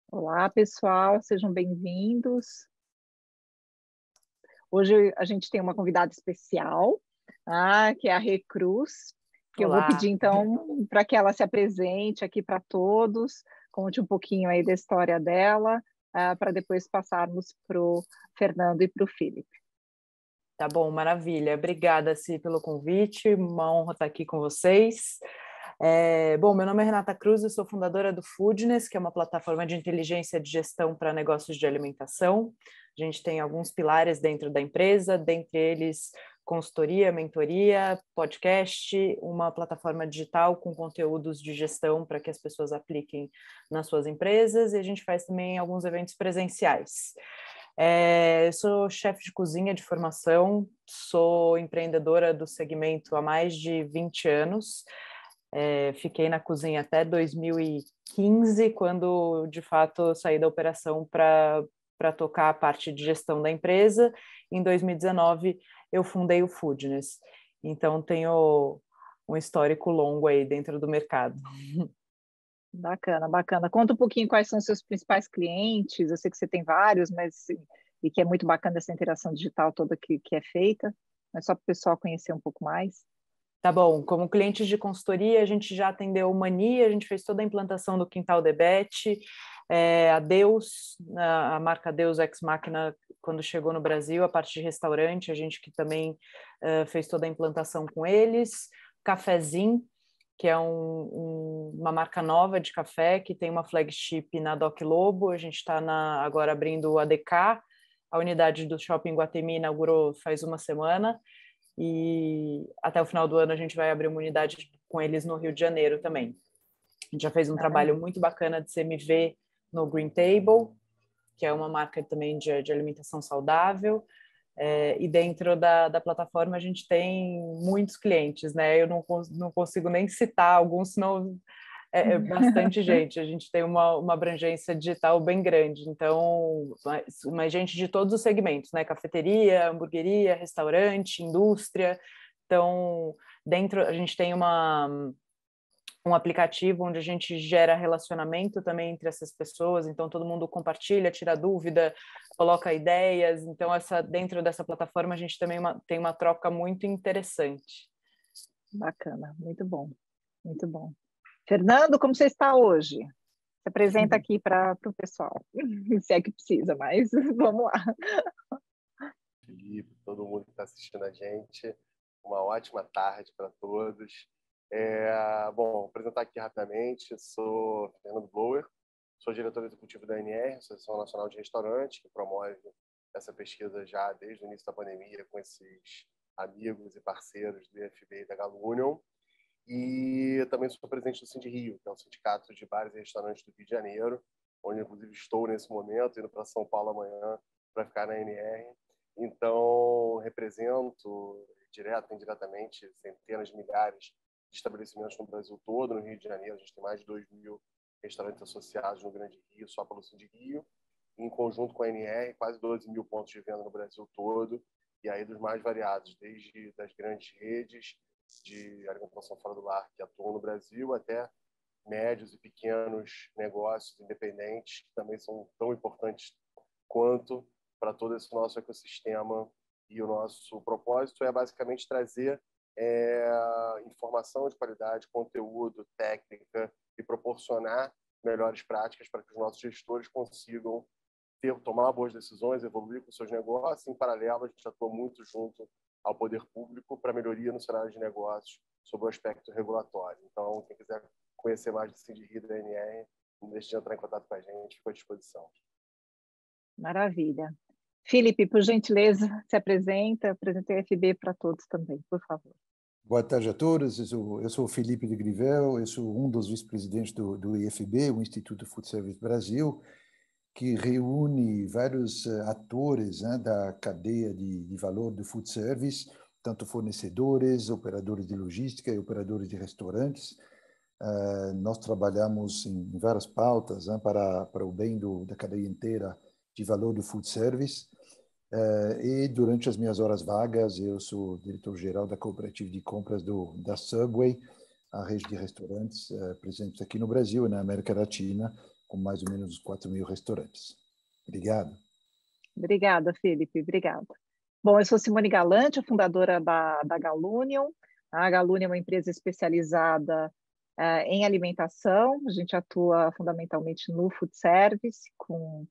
Olá, pessoal, sejam bem-vindos. Hoje a gente tem uma convidada especial, que é a Rê Cruz, que eu vou pedir Olá. então para que ela se apresente aqui para todos, conte um pouquinho aí da história dela, para depois passarmos para o Fernando e para o Felipe. Tá bom, maravilha. Obrigada, Si, pelo convite. Uma honra estar aqui com vocês. Bom, meu nome é Renata Cruz, eu sou fundadora do Foodness, que é uma plataforma de inteligência de gestão para negócios de alimentação. A gente tem alguns pilares dentro da empresa, dentre eles consultoria, mentoria, podcast, uma plataforma digital com conteúdos de gestão para que as pessoas apliquem nas suas empresas, e a gente faz também alguns eventos presenciais. Eu sou chefe de cozinha de formação, sou empreendedora do segmento há mais de 20 anos. Fiquei na cozinha até 2015, quando de fato saí da operação para tocar a parte de gestão da empresa. Em 2019, eu fundei o Foodness. Então, tenho um histórico longo aí dentro do mercado. Bacana, bacana. Conta um pouquinho quais são os seus principais clientes. Eu sei que você tem vários, mas e que é muito bacana essa interação digital toda que é feita, mas só para o pessoal conhecer um pouco mais. Tá bom, como clientes de consultoria, a gente já atendeu o Mani, a gente fez toda a implantação do Quintal Debete, a Deus, a marca Deus Ex Machina, quando chegou no Brasil, a parte de restaurante, a gente que também fez toda a implantação com eles, Cafezinho, que é uma marca nova de café, que tem uma flagship na Doc Lobo, a gente está agora abrindo o ADK, a unidade do Shopping Guatemi inaugurou faz uma semana, e até o final do ano a gente vai abrir uma unidade com eles no Rio de Janeiro também. A gente já fez um trabalho muito bacana de CMV no Green Table, que é uma marca também de alimentação saudável, e dentro da plataforma a gente tem muitos clientes, né? Eu não consigo nem citar alguns, senão bastante gente. A gente tem uma abrangência digital bem grande, então, mas gente de todos os segmentos, né? Cafeteria, hamburgueria, restaurante, indústria. Então, dentro a gente tem um aplicativo onde a gente gera relacionamento também entre essas pessoas, então todo mundo compartilha, tira dúvida, coloca ideias, então dentro dessa plataforma a gente também tem uma troca muito interessante. Bacana, muito bom, muito bom. Fernando, como você está hoje? Se apresenta aqui para o pessoal, se é que precisa, mas vamos lá. Felipe, todo mundo que está assistindo a gente, uma ótima tarde para todos. Bom, vou apresentar aqui rapidamente, sou Fernando Blower, sou diretor executivo da ANR, Associação Nacional de Restaurante, que promove essa pesquisa já desde o início da pandemia com esses amigos e parceiros do IFB e da Galo Union. E também sou presidente do Sind Rio, que é o sindicato de bares e restaurantes do Rio de Janeiro, onde inclusive estou nesse momento, indo para São Paulo amanhã para ficar na ANR. Então, represento direto e indiretamente centenas de milhares de estabelecimentos no Brasil todo. No Rio de Janeiro, a gente tem mais de 2.000 restaurantes associados no Grande Rio, só pelo Sind Rio. Em conjunto com a ANR, quase 12.000 pontos de venda no Brasil todo, e aí dos mais variados, desde das grandes redes de alimentação fora do lar que atuam no Brasil, até médios e pequenos negócios independentes, que também são tão importantes quanto para todo esse nosso ecossistema. E o nosso propósito é basicamente trazer informação de qualidade, conteúdo, técnica e proporcionar melhores práticas para que os nossos gestores consigam tomar boas decisões, evoluir com seus negócios. Em paralelo, a gente atua muito junto ao poder público para melhoria no cenário de negócios sob o aspecto regulatório. Então, quem quiser conhecer mais do Sind Rio da ANR, não deixe de entrar em contato com a gente, fico à disposição. Maravilha. Felipe, por gentileza, se apresenta o IFB para todos também, por favor. Boa tarde a todos, eu sou o Felipe de Grivel, eu sou um dos vice-presidentes do IFB, o Instituto Food Service Brasil, que reúne vários atores, né, da cadeia de valor do food service, tanto fornecedores, operadores de logística e operadores de restaurantes. Nós trabalhamos em várias pautas, né, para o bem da cadeia inteira de valor do food service. E durante as minhas horas vagas, eu sou diretor-geral da cooperativa de compras da Subway, a rede de restaurantes presentes aqui no Brasil e na América Latina, com mais ou menos 4.000 restaurantes. Obrigado. Obrigada, Felipe, obrigada. Bom, eu sou Simone Galante, a fundadora da Galunion. A Galunion é uma empresa especializada em alimentação. A gente atua fundamentalmente no food service, com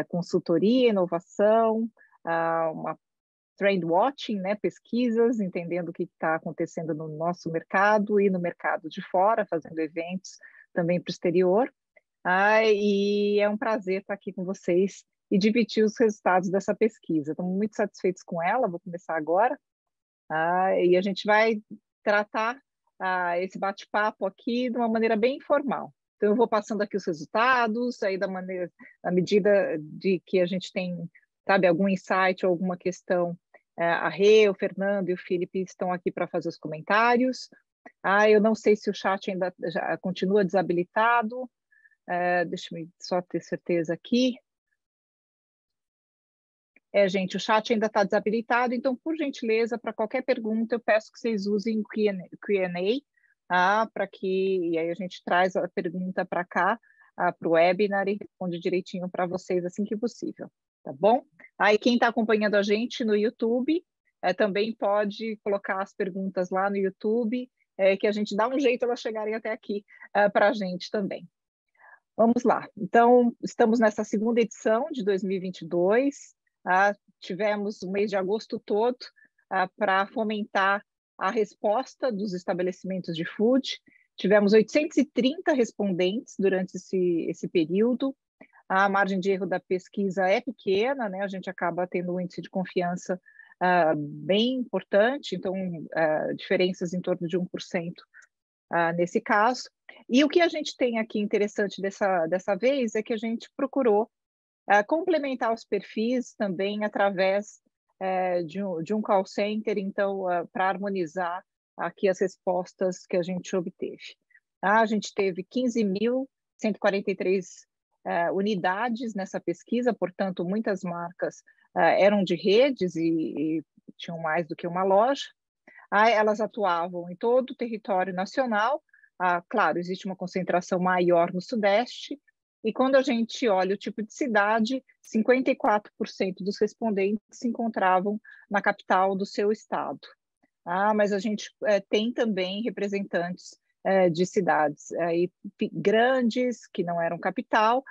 consultoria, inovação, uma trend watching, né, pesquisas, entendendo o que está acontecendo no nosso mercado e no mercado de fora, fazendo eventos também para o exterior. E é um prazer estar aqui com vocês e dividir os resultados dessa pesquisa. Estamos muito satisfeitos com ela, vou começar agora. E a gente vai tratar esse bate-papo aqui de uma maneira bem informal. Então, eu vou passando aqui os resultados, aí na medida de que a gente tem, sabe, algum insight ou alguma questão, a Rê, o Fernando e o Felipe estão aqui para fazer os comentários. Eu não sei se o chat ainda já continua desabilitado. Deixa eu só ter certeza aqui. Gente, o chat ainda está desabilitado, então, por gentileza, para qualquer pergunta, eu peço que vocês usem o Q&A, e aí a gente traz a pergunta para cá, para o webinar, e responde direitinho para vocês assim que possível, tá bom? Aí quem está acompanhando a gente no YouTube, também pode colocar as perguntas lá no YouTube, que a gente dá um jeito elas chegarem até aqui para a gente também. Vamos lá. Então, estamos nessa segunda edição de 2022, tivemos o mês de agosto todo para fomentar a resposta dos estabelecimentos de food. Tivemos 830 respondentes durante esse período. A margem de erro da pesquisa é pequena, né? A gente acaba tendo um índice de confiança bem importante, então diferenças em torno de 1% nesse caso. E o que a gente tem aqui interessante dessa vez é que a gente procurou complementar os perfis também através de um call center, então, para harmonizar aqui as respostas que a gente obteve. A gente teve 15.143 unidades nessa pesquisa, portanto, muitas marcas eram de redes e tinham mais do que uma loja. Elas atuavam em todo o território nacional. Claro, existe uma concentração maior no Sudeste, e quando a gente olha o tipo de cidade, 54% dos respondentes se encontravam na capital do seu estado. Mas a gente tem também representantes de cidades grandes, que não eram capital,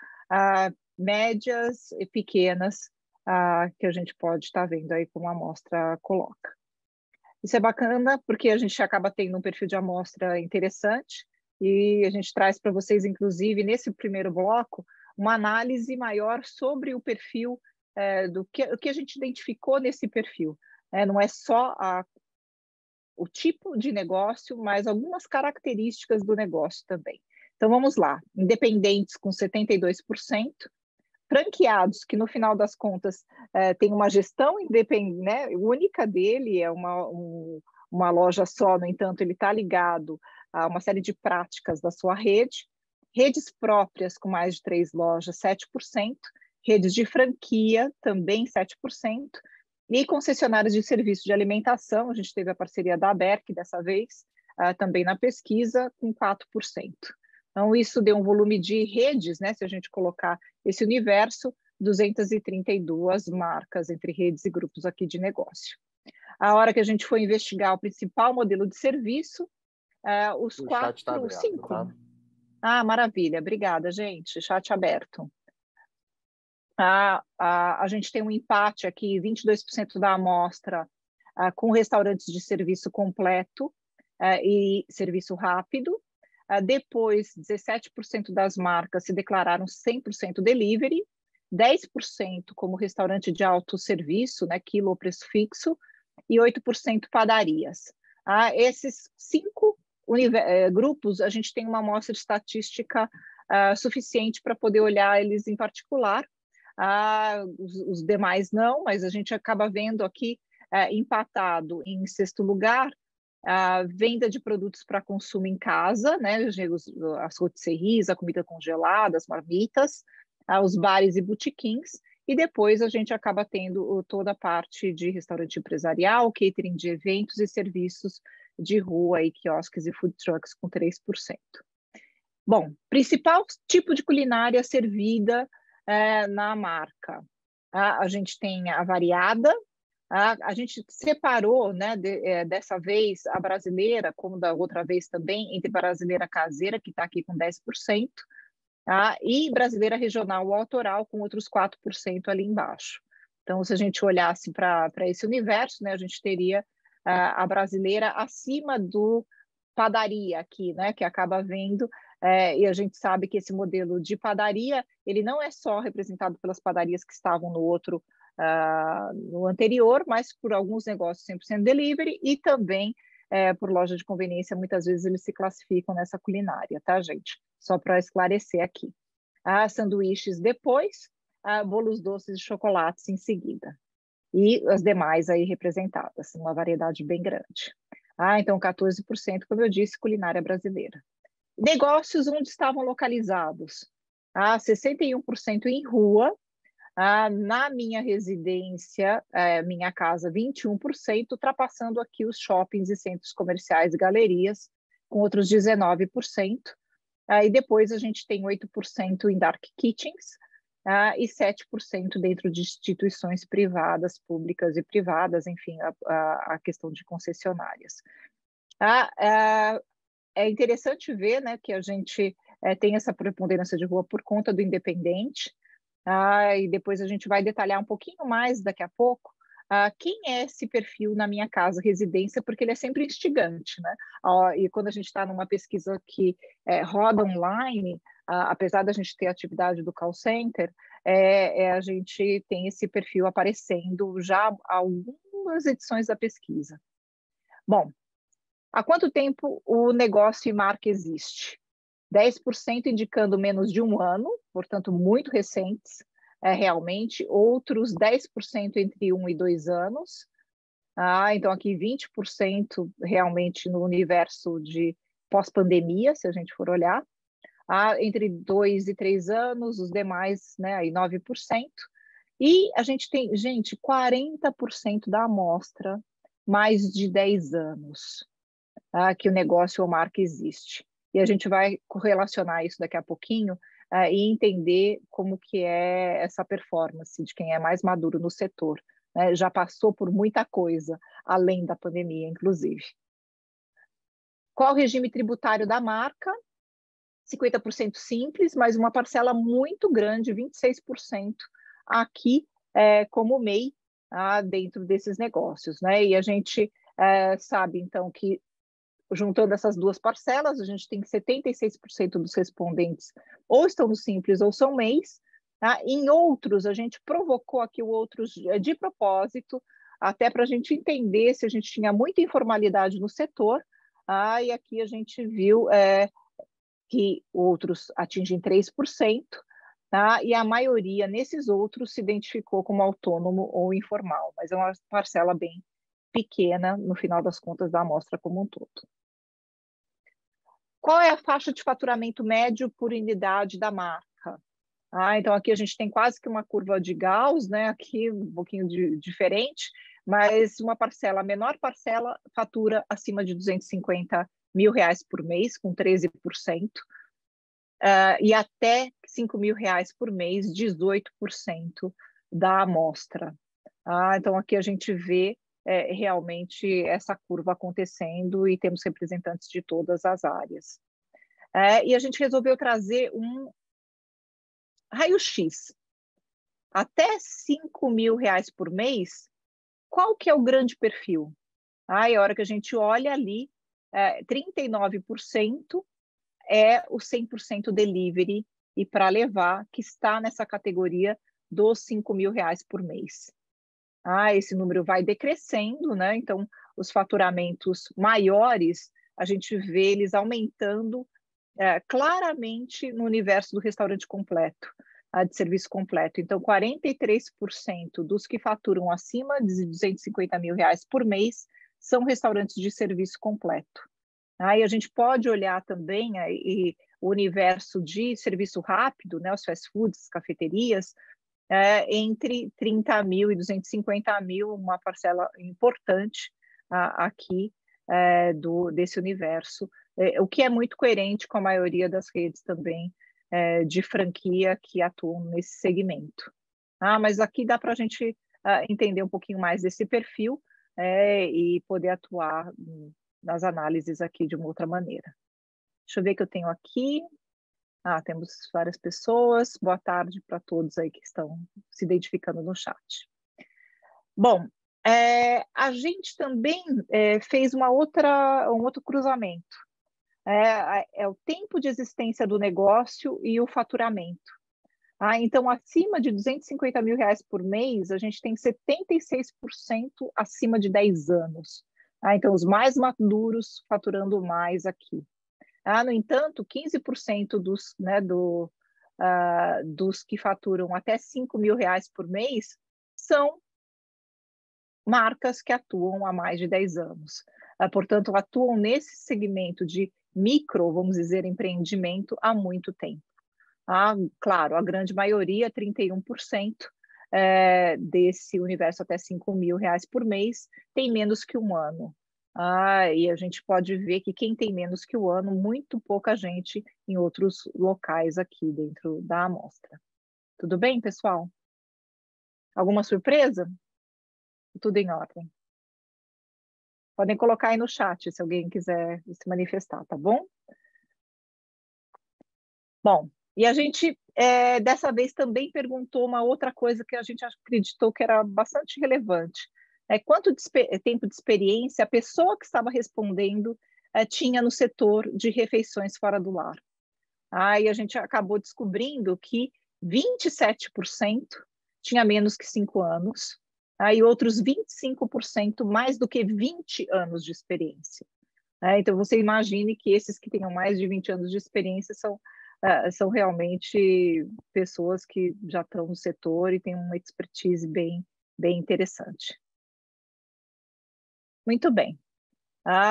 médias e pequenas, que a gente pode estar vendo aí como a amostra coloca. Isso é bacana, porque a gente acaba tendo um perfil de amostra interessante, e a gente traz para vocês, inclusive, nesse primeiro bloco, uma análise maior sobre o perfil, o que a gente identificou nesse perfil. Não é só o tipo de negócio, mas algumas características do negócio também. Então, vamos lá. Independentes com 72%, franqueados, que no final das contas tem uma gestão independente, né, única dele, é uma loja só, no entanto, ele está ligado a uma série de práticas da sua rede. Redes próprias com mais de 3 lojas, 7%, redes de franquia, também 7%, e concessionários de serviço de alimentação, a gente teve a parceria da Aberc dessa vez, também na pesquisa, com 4%. Então, isso deu um volume de redes, né? Se a gente colocar esse universo, 232 marcas entre redes e grupos aqui de negócio. A hora que a gente foi investigar o principal modelo de serviço, os 4, tá aberto, 5. tá? Maravilha, obrigada, gente. Chat aberto. A gente tem um empate aqui, 22% da amostra com restaurantes de serviço completo e serviço rápido. Depois, 17% das marcas se declararam 100% delivery, 10% como restaurante de autosserviço, né, quilo ou preço fixo, e 8% padarias. Esses 5 grupos, a gente tem uma amostra estatística suficiente para poder olhar eles em particular. Os demais não, mas a gente acaba vendo aqui empatado em 6º lugar a venda de produtos para consumo em casa, né, as rotisseries, a comida congelada, as marmitas, os bares e botequins, e depois a gente acaba tendo toda a parte de restaurante empresarial, catering de eventos e serviços de rua, e quiosques e food trucks com 3%. Bom, principal tipo de culinária servida na marca. A gente tem a variada, a gente separou, né, dessa vez a brasileira, como da outra vez também, entre brasileira caseira, que está aqui com 10%, e brasileira regional ou autoral, com outros 4% ali embaixo. Então, se a gente olhasse para esse universo, né, a gente teria a brasileira acima do padaria aqui, né, que acaba vendo, e a gente sabe que esse modelo de padaria, ele não é só representado pelas padarias que estavam no anterior, mas por alguns negócios 100% delivery e também por loja de conveniência, muitas vezes eles se classificam nessa culinária, tá, gente? Só para esclarecer aqui. Sanduíches depois, bolos doces e chocolates em seguida. E as demais aí representadas, uma variedade bem grande. Então 14%, como eu disse, culinária brasileira. Negócios onde estavam localizados. 61% em rua, na minha residência, minha casa, 21%, ultrapassando aqui os shoppings e centros comerciais e galerias, com outros 19%. E depois a gente tem 8% em dark kitchens e 7% dentro de instituições privadas, públicas e privadas, enfim, a questão de concessionárias. É interessante ver, né, que a gente tem essa preponderância de rua por conta do independente, e depois a gente vai detalhar um pouquinho mais daqui a pouco quem é esse perfil na minha casa, residência, porque ele é sempre instigante, né? E quando a gente está numa pesquisa que roda online, apesar da gente ter a atividade do call center, a gente tem esse perfil aparecendo já há algumas edições da pesquisa. Bom, há quanto tempo o negócio e marca existe? 10% indicando menos de um ano, portanto, muito recentes, realmente. Outros 10% entre 1 e 2 anos. Então, aqui 20% realmente no universo de pós-pandemia, se a gente for olhar. Entre 2 e 3 anos, os demais, né, aí 9%. E a gente tem, gente, 40% da amostra, mais de 10 anos, que o negócio ou marca existe. E a gente vai correlacionar isso daqui a pouquinho e entender como que é essa performance de quem é mais maduro no setor, né? Já passou por muita coisa, além da pandemia, inclusive. Qual o regime tributário da marca? 50% simples, mas uma parcela muito grande, 26%, aqui como MEI dentro desses negócios, né? E a gente sabe, então, que juntando essas duas parcelas, a gente tem 76% dos respondentes ou estão no Simples ou são MEIs. Em outros, a gente provocou aqui o outros de propósito, até para a gente entender se a gente tinha muita informalidade no setor. E aqui a gente viu que outros atingem 3%, e a maioria nesses outros se identificou como autônomo ou informal, mas é uma parcela bem pequena, no final das contas, da amostra como um todo. Qual é a faixa de faturamento médio por unidade da marca? Então, aqui a gente tem quase que uma curva de Gauss, né? Aqui um pouquinho diferente, mas uma parcela, a menor parcela, fatura acima de R$250 mil por mês, com 13%, e até R$5 mil por mês, 18% da amostra. Então, aqui a gente vê realmente essa curva acontecendo e temos representantes de todas as áreas. E a gente resolveu trazer um raio-x. Até R$5 mil por mês, qual que é o grande perfil? E a hora que a gente olha ali, 39% é o 100% delivery e para levar, que está nessa categoria dos R$5 mil por mês. Esse número vai decrescendo, né? Então, os faturamentos maiores, a gente vê eles aumentando claramente no universo do restaurante completo, de serviço completo. Então, 43% dos que faturam acima de R$250 mil por mês são restaurantes de serviço completo. E a gente pode olhar também o universo de serviço rápido, né? Os fast foods, cafeterias, entre 30 mil e 250 mil, uma parcela importante aqui desse universo o que é muito coerente com a maioria das redes também de franquia que atuam nesse segmento. Mas aqui dá para a gente entender um pouquinho mais desse perfil e poder atuar nas análises aqui de uma outra maneira. Deixa eu ver o que eu tenho aqui. Temos várias pessoas. Boa tarde para todos aí que estão se identificando no chat. Bom, a gente também fez um outro cruzamento. É o tempo de existência do negócio e o faturamento. Então, acima de R$250 mil por mês, a gente tem 76% acima de 10 anos. Então, os mais maduros faturando mais aqui. No entanto, 15% dos que faturam até R$5 mil por mês são marcas que atuam há mais de 10 anos. Portanto, atuam nesse segmento de micro, vamos dizer, empreendimento há muito tempo. Claro, a grande maioria, 31%, desse universo até R$5 mil por mês, tem menos que um ano. E a gente pode ver que quem tem menos que um ano, muito pouca gente em outros locais aqui dentro da amostra. Tudo bem, pessoal? Alguma surpresa? Tudo em ordem. Podem colocar aí no chat se alguém quiser se manifestar, tá bom? Bom, e a gente, dessa vez, também perguntou uma outra coisa que a gente acreditou que era bastante relevante. Quanto tempo de experiência a pessoa que estava respondendo tinha no setor de refeições fora do lar? E a gente acabou descobrindo que 27% tinha menos que 5 anos, e outros 25% mais do que 20 anos de experiência. Então, você imagine que esses que tenham mais de 20 anos de experiência são realmente pessoas que já estão no setor e têm uma expertise bem interessante. Muito bem.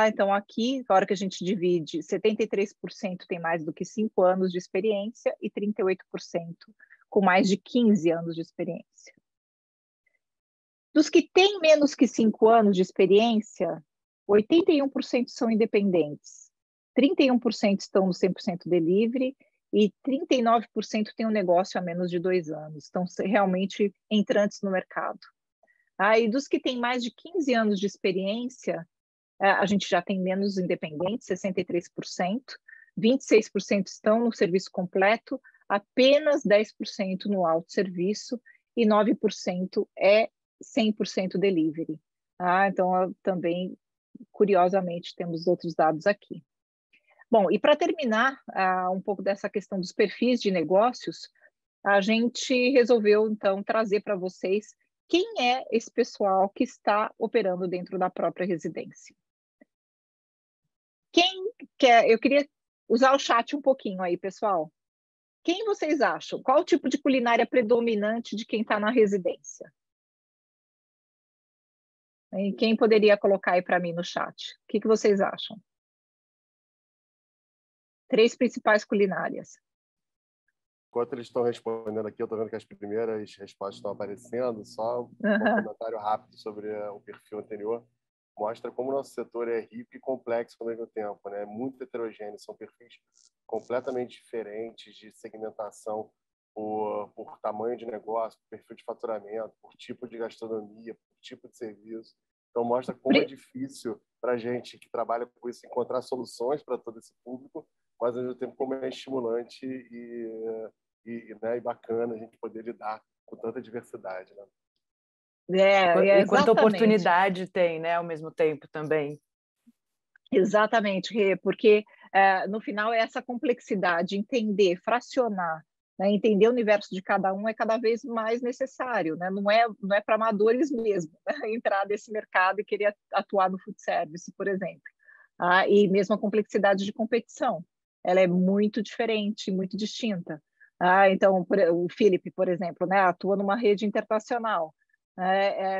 Então, aqui, na hora que a gente divide, 73% tem mais do que 5 anos de experiência e 38% com mais de 15 anos de experiência. Dos que têm menos que 5 anos de experiência, 81% são independentes, 31% estão no 100% delivery e 39% têm um negócio há menos de 2 anos, estão realmente entrantes no mercado. E dos que têm mais de 15 anos de experiência, a gente já tem menos independentes, 63%, 26% estão no serviço completo, apenas 10% no autosserviço e 9% é 100% delivery. Então, também, curiosamente, temos outros dados aqui. Bom, e para terminar um pouco dessa questão dos perfis de negócios, a gente resolveu, então, trazer para vocês quem é esse pessoal que está operando dentro da própria residência. Quem quer? Eu queria usar o chat um pouquinho aí, pessoal. Quem vocês acham? Qual o tipo de culinária predominante de quem está na residência? E quem poderia colocar aí para mim no chat? O que vocês acham? 3 principais culinárias. Enquanto eles estão respondendo aqui, eu estou vendo que as primeiras respostas estão aparecendo. Só um comentário rápido sobre o perfil anterior. Mostra como o nosso setor é rico e complexo ao mesmo tempo, né? Muito heterogêneo, são perfis completamente diferentes de segmentação por tamanho de negócio, por perfil de faturamento, por tipo de gastronomia, por tipo de serviço. Então, mostra como é difícil para a gente que trabalha com isso encontrar soluções para todo esse público, mas ao mesmo tempo como é estimulante e bacana a gente poder lidar com tanta diversidade, né? E quanta oportunidade tem, né, ao mesmo tempo também. Exatamente, Rê, porque no final é essa complexidade, entender, fracionar, né, entender o universo de cada um é cada vez mais necessário, né? Não é para amadores mesmo, né, entrar nesse mercado e querer atuar no food service, por exemplo. E mesmo a complexidade de competição, ela é muito diferente, muito distinta. Então, o Philip, por exemplo, né, atua numa rede internacional.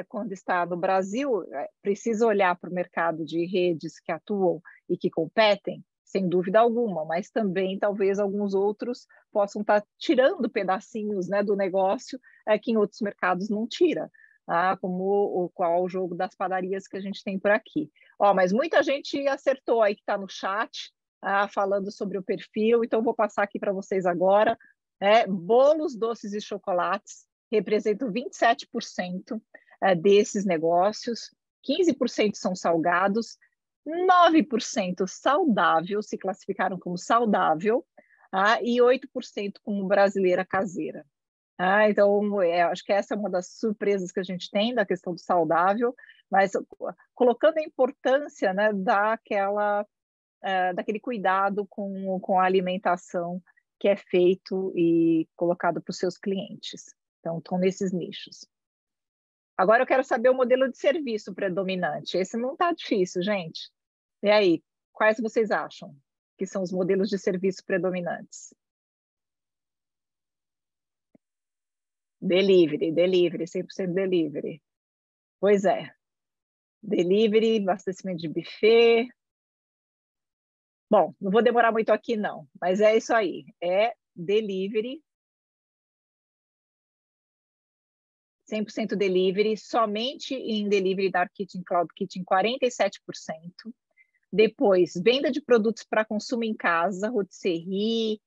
Quando está no Brasil, precisa olhar para o mercado de redes que atuam e que competem, sem dúvida alguma, mas também talvez alguns outros possam estar tirando pedacinhos, né, do negócio que em outros mercados não tira, como qual o jogo das padarias que a gente tem por aqui. Mas muita gente acertou aí que está no chat, falando sobre o perfil, então vou passar aqui para vocês agora. Bolos, doces e chocolates representam 27% desses negócios, 15% são salgados, 9% saudável, se classificaram como saudável, e 8% como brasileira caseira. Então, acho que essa é uma das surpresas que a gente tem da questão do saudável, mas colocando a importância, né, daquele cuidado com a alimentação que é feito e colocado para os seus clientes. Então, estão nesses nichos. Agora eu quero saber o modelo de serviço predominante. Esse não está difícil, gente. E aí, quais vocês acham que são os modelos de serviço predominantes? Delivery, 100% delivery. Pois é. Delivery, abastecimento de buffet. Bom, não vou demorar muito aqui, não, mas é isso aí. É delivery, 100% delivery, somente em delivery Dark Kitchen, Cloud Kitchen, 47%. Depois, venda de produtos para consumo em casa, rotisserie,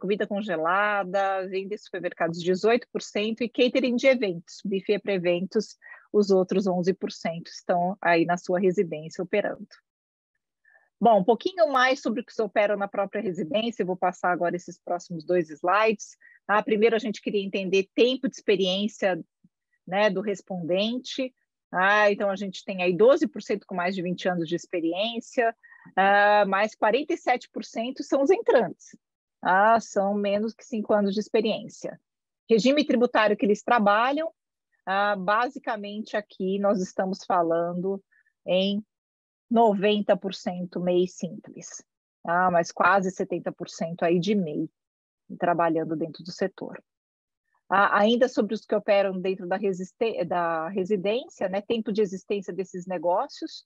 comida congelada, venda em supermercados, 18%, e catering de eventos, buffet para eventos, os outros 11% estão aí na sua residência operando. Bom, um pouquinho mais sobre o que se opera na própria residência, eu vou passar agora esses próximos 2 slides. Primeiro, a gente queria entender tempo de experiência, né, do respondente. Então, a gente tem aí 12% com mais de 20 anos de experiência, mais 47% são os entrantes. São menos que 5 anos de experiência. Regime tributário que eles trabalham, basicamente aqui nós estamos falando em 90% MEI simples, mas quase 70% aí de MEI, trabalhando dentro do setor. Ainda sobre os que operam dentro da residência, né, tempo de existência desses negócios,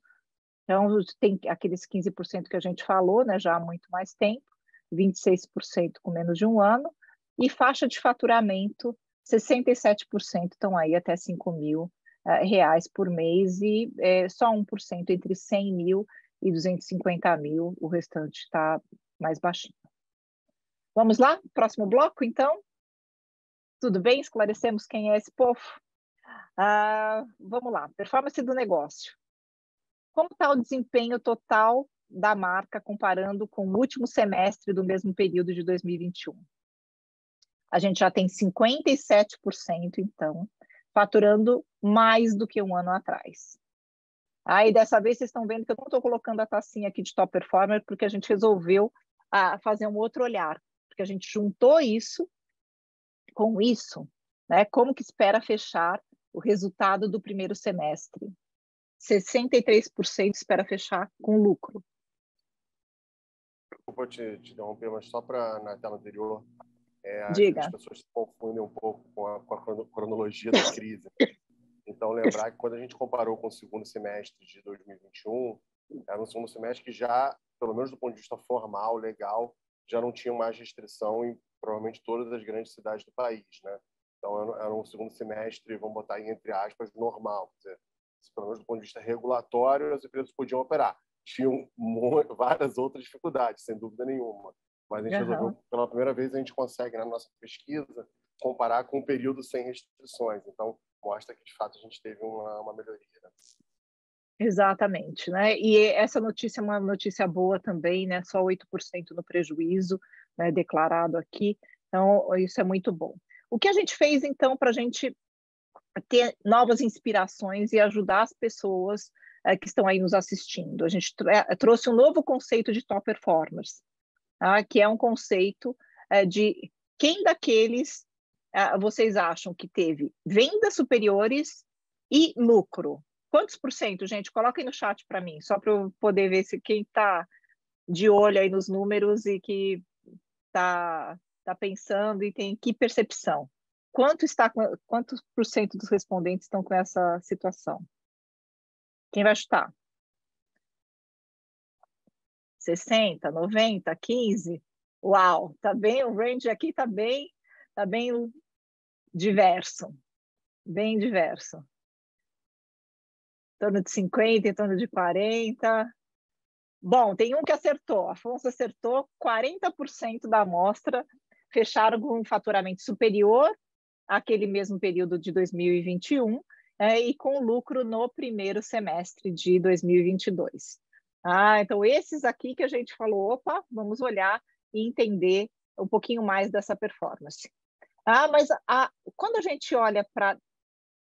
então tem aqueles 15% que a gente falou, né, já há muito mais tempo, 26% com menos de 1 ano, e faixa de faturamento, 67% estão aí até R$5.000 por mês, e só 1% entre 100 mil e 250 mil, o restante está mais baixinho. Vamos lá? Próximo bloco, então? Tudo bem? Esclarecemos quem é esse povo? Vamos lá, performance do negócio. Como está o desempenho total da marca comparando com o último semestre do mesmo período de 2021? A gente já tem 57%, então, faturando mais do que 1 ano atrás. E dessa vez vocês estão vendo que eu não estou colocando a tacinha aqui de top performer, porque a gente resolveu fazer um outro olhar, porque a gente juntou isso com isso, né? Como que espera fechar o resultado do primeiro semestre? 63% espera fechar com lucro. Eu vou te interromper, mas só para na tela anterior, Diga. as pessoas se confundem um pouco com a cronologia da crise. Então, lembrar que quando a gente comparou com o segundo semestre de 2021, era um segundo semestre que já, pelo menos do ponto de vista formal, legal, já não tinha mais restrição em provavelmente todas as grandes cidades do país, né? Então, era um segundo semestre, vamos botar aí entre aspas, normal. Quer dizer, pelo menos do ponto de vista regulatório, as empresas podiam operar. Tinham várias outras dificuldades, sem dúvida nenhuma. Mas a gente resolveu, pela primeira vez, a gente consegue, na nossa pesquisa, comparar com um período sem restrições. Então, mostra que, de fato, a gente teve uma melhoria. Né? Exatamente, né? E essa notícia é uma notícia boa também, né? Só 8% no prejuízo, né, declarado aqui. Então, isso é muito bom. O que a gente fez, então, para a gente ter novas inspirações e ajudar as pessoas que estão aí nos assistindo? A gente trouxe um novo conceito de top performers, que é um conceito de quem daqueles vocês acham que teve vendas superiores e lucro. Quantos por cento, gente? Coloquem no chat para mim, só para eu poder ver se quem está de olho aí nos números e que está pensando e tem que percepção. Quantos por cento dos respondentes estão com essa situação? Quem vai chutar? 60, 90, 15? Uau, tá bem, o range aqui tá bem diverso. Bem diverso. Em torno de 50, em torno de 40. Bom, tem um que acertou. Afonso acertou, 40% da amostra fecharam com um faturamento superior àquele mesmo período de 2021 e com lucro no primeiro semestre de 2022. Então, esses aqui que a gente falou, opa, vamos olhar e entender um pouquinho mais dessa performance. Mas quando a gente olha para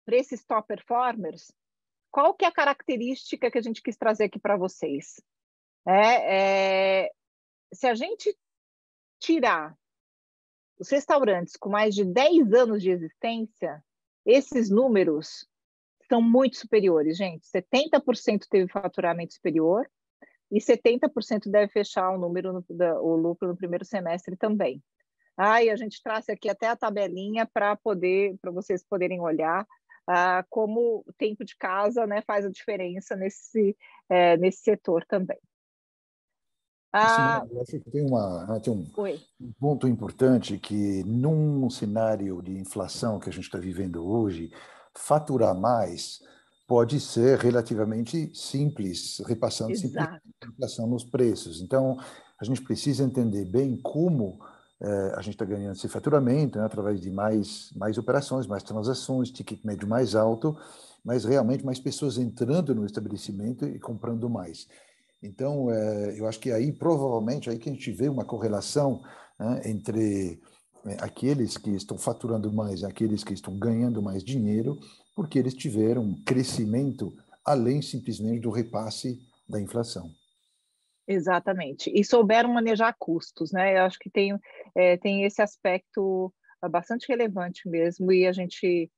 esses top performers, qual que é a característica que a gente quis trazer aqui para vocês? Se a gente tirar os restaurantes com mais de 10 anos de existência, esses números são muito superiores, gente. 70% teve faturamento superior e 70% deve fechar o lucro no primeiro semestre também. E a gente traz aqui até a tabelinha para vocês poderem olhar como o tempo de casa, né, faz a diferença nesse setor também. Eu acho que tem um ponto importante que, num cenário de inflação que a gente está vivendo hoje, faturar mais pode ser relativamente simples, repassando simples a inflação nos preços. Então, a gente precisa entender bem como a gente está ganhando esse faturamento, né, através de mais operações, mais transações, ticket médio mais alto, mas realmente mais pessoas entrando no estabelecimento e comprando mais. Então, eu acho que aí, provavelmente, aí que a gente vê uma correlação, né, entre aqueles que estão faturando mais e aqueles que estão ganhando mais dinheiro, porque eles tiveram um crescimento além simplesmente do repasse da inflação. Exatamente. E souberam manejar custos, né? Eu acho que tem esse aspecto bastante relevante mesmo, e a gente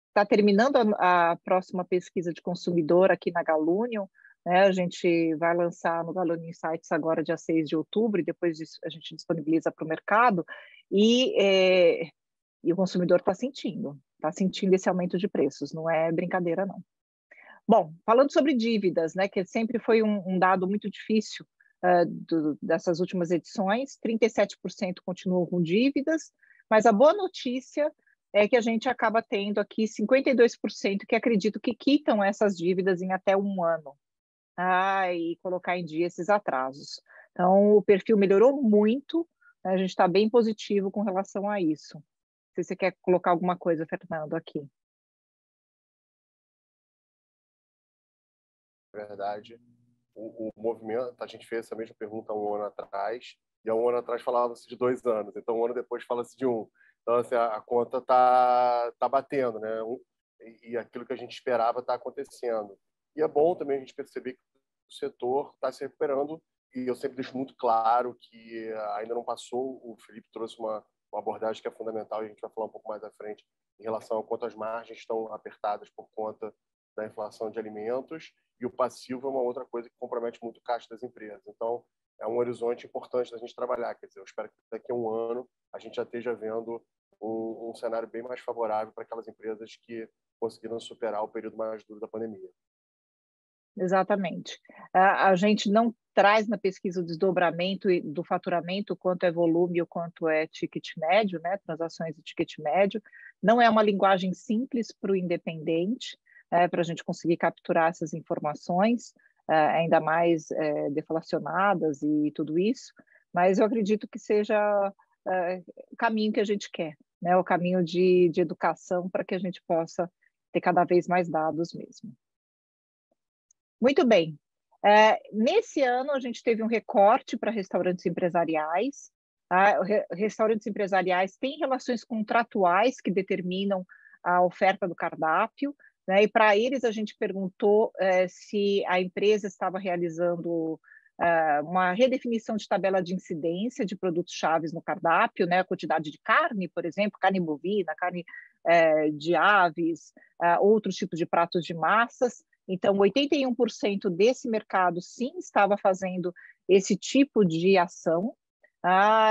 está terminando a próxima pesquisa de consumidor aqui na Galunion, né? A gente vai lançar no Galunion Insights agora, dia 6 de outubro, e depois disso a gente disponibiliza para o mercado, e o consumidor está sentindo esse aumento de preços, não é brincadeira, não. Bom, falando sobre dívidas, né, que sempre foi um dado muito difícil dessas últimas edições, 37% continuam com dívidas, mas a boa notícia é que a gente acaba tendo aqui 52% que acreditam que quitam essas dívidas em até um ano, e colocar em dia esses atrasos. Então, o perfil melhorou muito, né, a gente está bem positivo com relação a isso. Não sei se você quer colocar alguma coisa, Fernando, aqui. Verdade. O movimento, a gente fez essa mesma pergunta há um ano atrás, e há um ano atrás falava-se de 2 anos, então um ano depois fala-se de 1. Então, assim, a conta tá batendo, né? E aquilo que a gente esperava está acontecendo. E é bom também a gente perceber que o setor está se recuperando, e eu sempre deixo muito claro que ainda não passou. O Felipe trouxe uma abordagem que é fundamental, e a gente vai falar um pouco mais à frente, em relação a quanto as margens estão apertadas por conta da inflação de alimentos, e o passivo é uma outra coisa que compromete muito o caixa das empresas. Então, é um horizonte importante da gente trabalhar. Quer dizer, eu espero que daqui a um ano a gente já esteja vendo um cenário bem mais favorável para aquelas empresas que conseguiram superar o período mais duro da pandemia. Exatamente. A gente não traz na pesquisa o desdobramento do faturamento, quanto é volume ou quanto é ticket médio, né? Transações de ticket médio. Não é uma linguagem simples para o independente, para a gente conseguir capturar essas informações, ainda mais deflacionadas e tudo isso, mas eu acredito que seja o caminho que a gente quer, né? O caminho de educação para que a gente possa ter cada vez mais dados mesmo. Muito bem. Nesse ano, a gente teve um recorte para restaurantes empresariais. Restaurantes empresariais têm relações contratuais que determinam a oferta do cardápio, né? E para eles, a gente perguntou se a empresa estava realizando uma redefinição de tabela de incidência de produtos chaves no cardápio, né? A quantidade de carne, por exemplo, carne bovina, carne de aves, outros tipos de pratos de massas. Então, 81% desse mercado, sim, estava fazendo esse tipo de ação.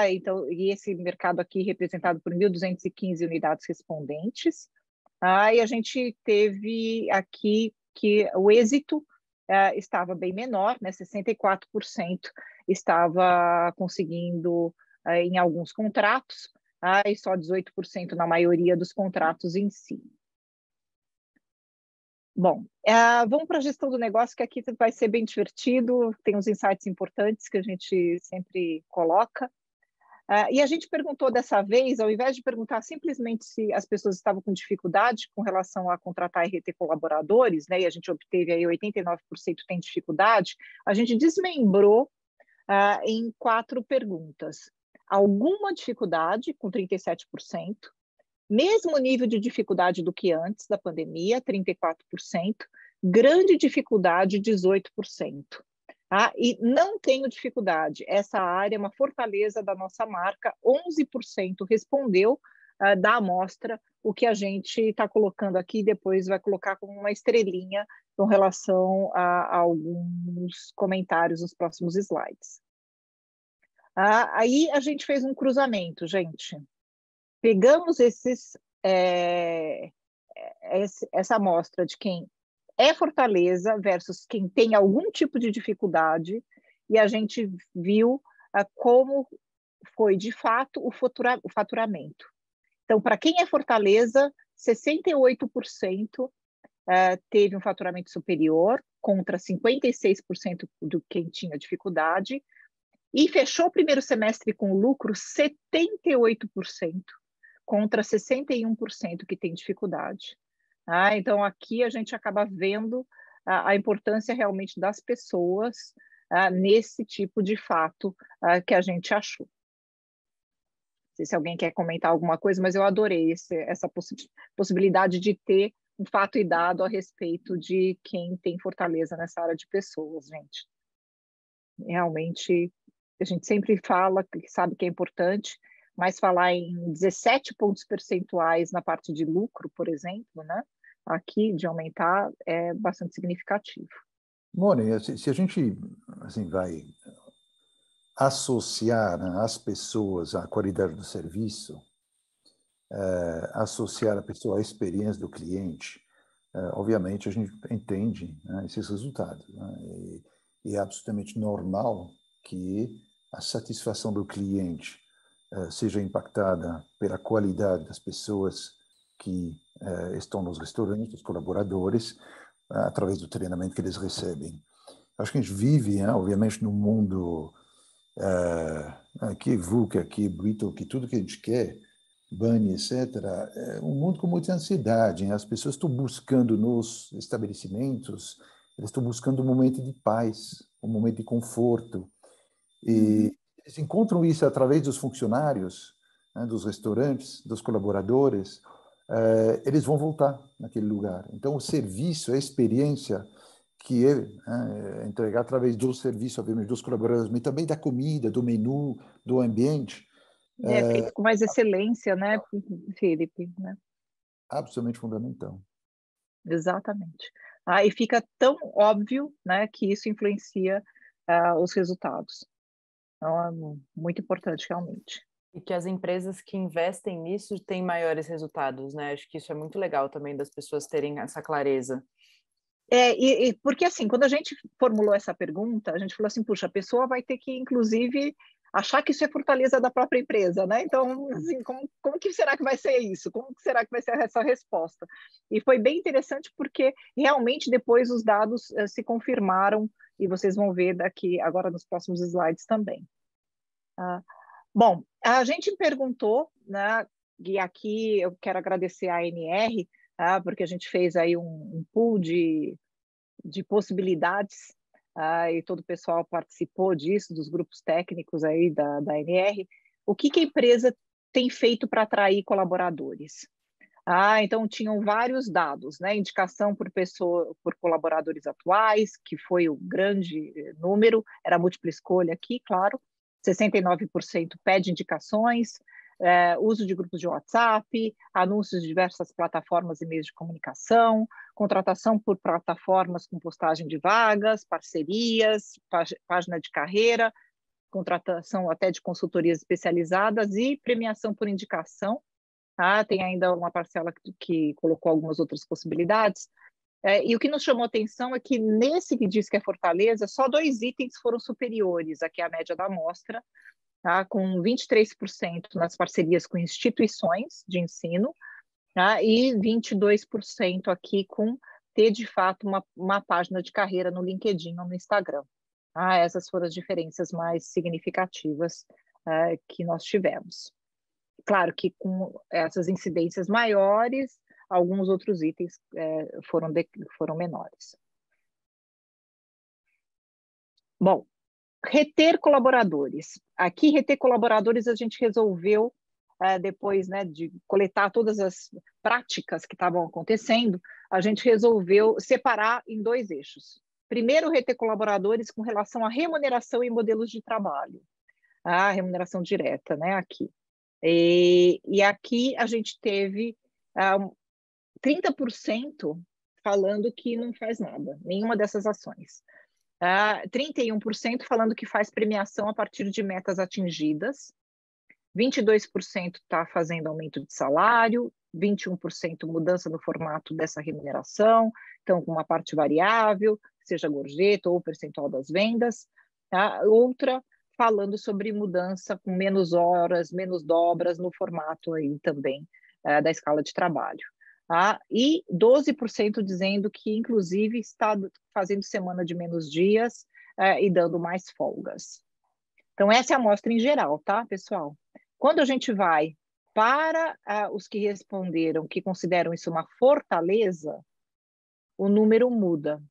Então, e esse mercado aqui representado por 1.215 unidades respondentes. E a gente teve aqui que o êxito estava bem menor, né? 64% estava conseguindo em alguns contratos, e só 18% na maioria dos contratos em si. Bom, vamos para a gestão do negócio, que aqui vai ser bem divertido, tem uns insights importantes que a gente sempre coloca. E a gente perguntou dessa vez, ao invés de perguntar simplesmente se as pessoas estavam com dificuldade com relação a contratar e reter colaboradores, né, e a gente obteve aí 89% tem dificuldade, a gente desmembrou em 4 perguntas. Alguma dificuldade, com 37%, mesmo nível de dificuldade do que antes da pandemia, 34%, grande dificuldade, 18%. E não tenho dificuldade, essa área é uma fortaleza da nossa marca, 11% respondeu da amostra, o que a gente está colocando aqui, depois vai colocar como uma estrelinha com relação a alguns comentários nos próximos slides. Aí a gente fez um cruzamento, gente. Pegamos essa amostra de quem é fortaleza versus quem tem algum tipo de dificuldade, e a gente viu como foi, de fato, o faturamento. Então, para quem é fortaleza, 68% teve um faturamento superior, contra 56% do quem tinha dificuldade, e fechou o primeiro semestre com lucro 78%, contra 61% que tem dificuldade. Então, aqui a gente acaba vendo a importância realmente das pessoas nesse tipo de fato que a gente achou. Não sei se alguém quer comentar alguma coisa, mas eu adorei essa possibilidade de ter um fato e dado a respeito de quem tem fortaleza nessa área de pessoas, gente. Realmente, a gente sempre fala, sabe que é importante, mas falar em 17 pontos percentuais na parte de lucro, por exemplo, né? Aqui, de aumentar, é bastante significativo. Mônica, se a gente assim, vai associar, né, as pessoas à qualidade do serviço, associar a pessoa à experiência do cliente, obviamente a gente entende, né, esses resultados. Né, e é absolutamente normal que a satisfação do cliente seja impactada pela qualidade das pessoas que estão nos restaurantes, dos colaboradores, através do treinamento que eles recebem. Acho que a gente vive, obviamente, num mundo que é VUCA, que é Brito, que tudo que a gente quer, BANI, etc., é um mundo com muita ansiedade. As pessoas estão buscando nos estabelecimentos, eles estão buscando um momento de paz, um momento de conforto. E eles encontram isso através dos funcionários, né, dos restaurantes, dos colaboradores, eles vão voltar naquele lugar. Então, o serviço, a experiência que é entregar através do serviço, obviamente, dos colaboradores, mas também da comida, do menu, do ambiente. Feito com mais excelência, né, Felipe? Né? Absolutamente fundamental. Exatamente. E fica tão óbvio, né, que isso influencia os resultados. Então, é muito importante, realmente. E que as empresas que investem nisso têm maiores resultados, né? Acho que isso é muito legal também das pessoas terem essa clareza. Porque, assim, quando a gente formulou essa pergunta, a gente falou assim, puxa, a pessoa vai ter que, inclusive, achar que isso é fortaleza da própria empresa, né? Então, assim, como que será que vai ser isso? Como que será que vai ser essa resposta? E foi bem interessante porque, realmente, depois os dados se confirmaram, e vocês vão ver daqui, agora nos próximos slides também. Bom, a gente perguntou, né, e aqui eu quero agradecer a ANR, porque a gente fez aí um pool de possibilidades, e todo o pessoal participou disso, dos grupos técnicos aí da ANR. O que a empresa tem feito para atrair colaboradores? Então, tinham vários dados, né? Indicação por colaboradores atuais, que foi o grande número, era múltipla escolha aqui, claro. 69% pede indicações, uso de grupos de WhatsApp, anúncios de diversas plataformas e meios de comunicação, contratação por plataformas com postagem de vagas, parcerias, página de carreira, contratação até de consultorias especializadas e premiação por indicação. Tem ainda uma parcela que colocou algumas outras possibilidades. E o que nos chamou atenção é que nesse que diz que é Fortaleza, só 2 itens foram superiores aqui à média da amostra, com 23% nas parcerias com instituições de ensino, e 22% aqui com ter, de fato, uma página de carreira no LinkedIn ou no Instagram. Essas foram as diferenças mais significativas que nós tivemos. Claro que com essas incidências maiores, alguns outros itens foram menores. Bom, reter colaboradores. Aqui, reter colaboradores, a gente resolveu, depois, né, de coletar todas as práticas que estavam acontecendo, a gente resolveu separar em 2 eixos. Primeiro, reter colaboradores com relação à remuneração e modelos de trabalho. A remuneração direta, né, aqui. E aqui a gente teve 30% falando que não faz nada, nenhuma dessas ações. 31% falando que faz premiação a partir de metas atingidas, 22% está fazendo aumento de salário, 21% mudança no formato dessa remuneração, então com uma parte variável, seja gorjeta ou percentual das vendas. Outra falando sobre mudança com menos horas, menos dobras no formato aí também da escala de trabalho. E 12% dizendo que, inclusive, está fazendo semana de menos dias e dando mais folgas. Então, essa é a amostra em geral, tá, pessoal? Quando a gente vai para os que responderam que consideram isso uma fortaleza, o número muda.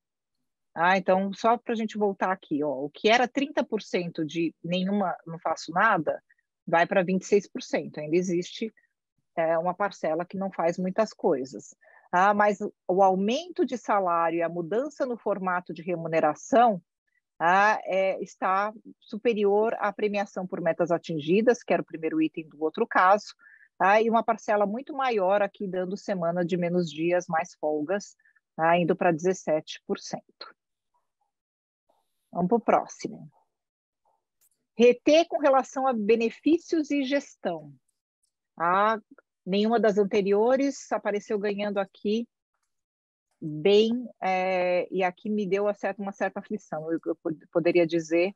Então, só para a gente voltar aqui, o que era 30% de nenhuma, não faço nada, vai para 26%. Ainda existe uma parcela que não faz muitas coisas. Mas o aumento de salário e a mudança no formato de remuneração está superior à premiação por metas atingidas, que era o primeiro item do outro caso, e uma parcela muito maior aqui, dando semana de menos dias, mais folgas, indo para 17%. Vamos para o próximo. Reter com relação a benefícios e gestão. Nenhuma das anteriores apareceu ganhando aqui bem, e aqui me deu uma certa aflição, eu poderia dizer,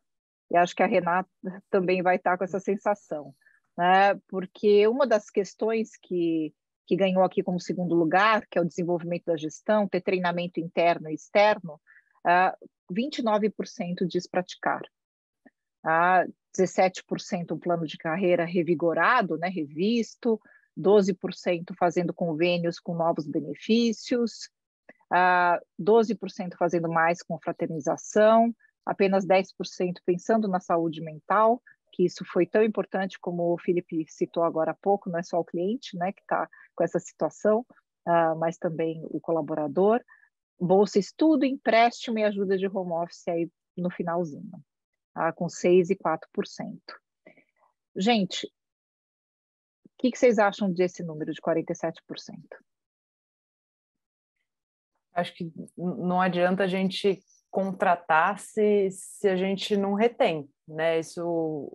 e acho que a Renata também vai estar com essa sensação, né? Porque uma das questões que ganhou aqui como segundo lugar, que é o desenvolvimento da gestão, ter treinamento interno e externo, 29% diz praticar. 17% um plano de carreira revigorado, né, revisto, 12% fazendo convênios com novos benefícios, 12% fazendo mais com fraternização, apenas 10% pensando na saúde mental, que isso foi tão importante como o Felipe citou agora há pouco, não é só o cliente, né, que está com essa situação, mas também o colaborador. Bolsa estudo, empréstimo e ajuda de home office aí no finalzinho, com 6% e 4%. Gente, o que vocês acham desse número de 47%? Acho que não adianta a gente contratar se a gente não retém, né? Isso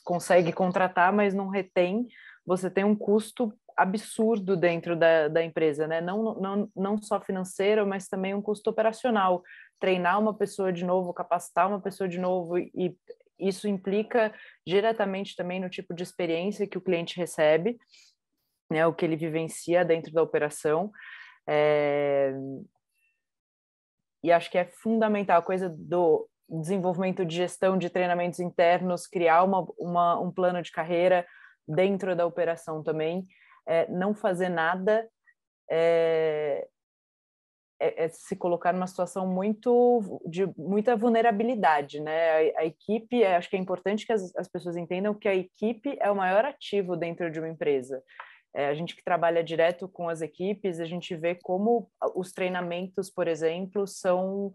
consegue contratar, mas não retém, você tem um custo absurdo dentro da empresa, né? Não só financeiro, mas também um custo operacional. Treinar uma pessoa de novo, capacitar uma pessoa de novo, e isso implica diretamente também no tipo de experiência que o cliente recebe, né? O que ele vivencia dentro da operação. E acho que é fundamental a coisa do desenvolvimento de gestão de treinamentos internos, criar um plano de carreira dentro da operação também. Não fazer nada é se colocar numa situação de muita vulnerabilidade, né? A equipe, acho que é importante que as pessoas entendam que a equipe é o maior ativo dentro de uma empresa. A gente que trabalha direto com as equipes, a gente vê como os treinamentos, por exemplo, são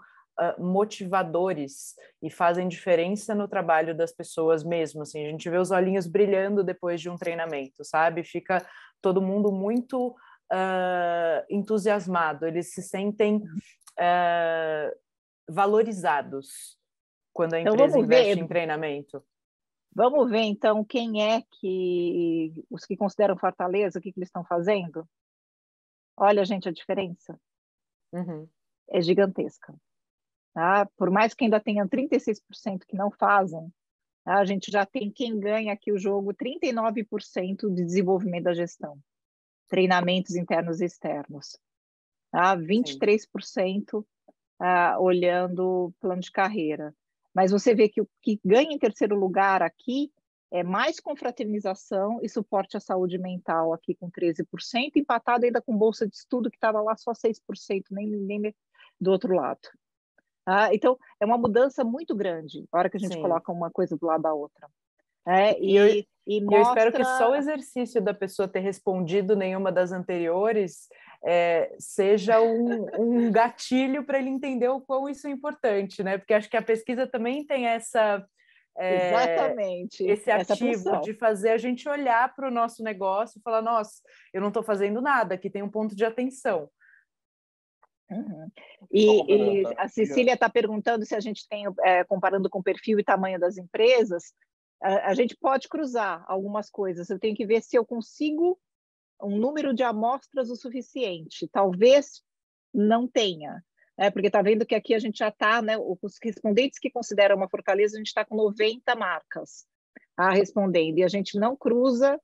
motivadores e fazem diferença no trabalho das pessoas mesmo. Assim, a gente vê os olhinhos brilhando depois de um treinamento, sabe? Fica todo mundo muito entusiasmado, eles se sentem valorizados quando a empresa investe em treinamento. Vamos ver, então, quem é que os que consideram fortaleza, o que eles estão fazendo? Olha, gente, a diferença é gigantesca. Por mais que ainda tenham 36% que não fazem, a gente já tem quem ganha aqui o jogo, 39% de desenvolvimento da gestão, treinamentos internos e externos. Sim. 23% olhando plano de carreira. Mas você vê que o que ganha em terceiro lugar aqui é mais confraternização e suporte à saúde mental aqui com 13%, empatado ainda com bolsa de estudo que estava lá só 6%, nem do outro lado. Então, é uma mudança muito grande, a hora que a gente coloca uma coisa do lado da outra. E eu espero que só o exercício da pessoa ter respondido nenhuma das anteriores seja um gatilho para ele entender o quão isso é importante, né? Porque acho que a pesquisa também tem exatamente esse essa ativo função de fazer a gente olhar para o nosso negócio e falar, nossa, eu não estou fazendo nada, aqui tem um ponto de atenção. Uhum. E a Cecília está perguntando se a gente tem, comparando com o perfil e tamanho das empresas, a gente pode cruzar algumas coisas. Eu tenho que ver se eu consigo um número de amostras o suficiente. Talvez não tenha, porque está vendo que aqui a gente já está, né, os respondentes que consideram uma fortaleza, a gente está com 90 marcas respondendo, e a gente não cruza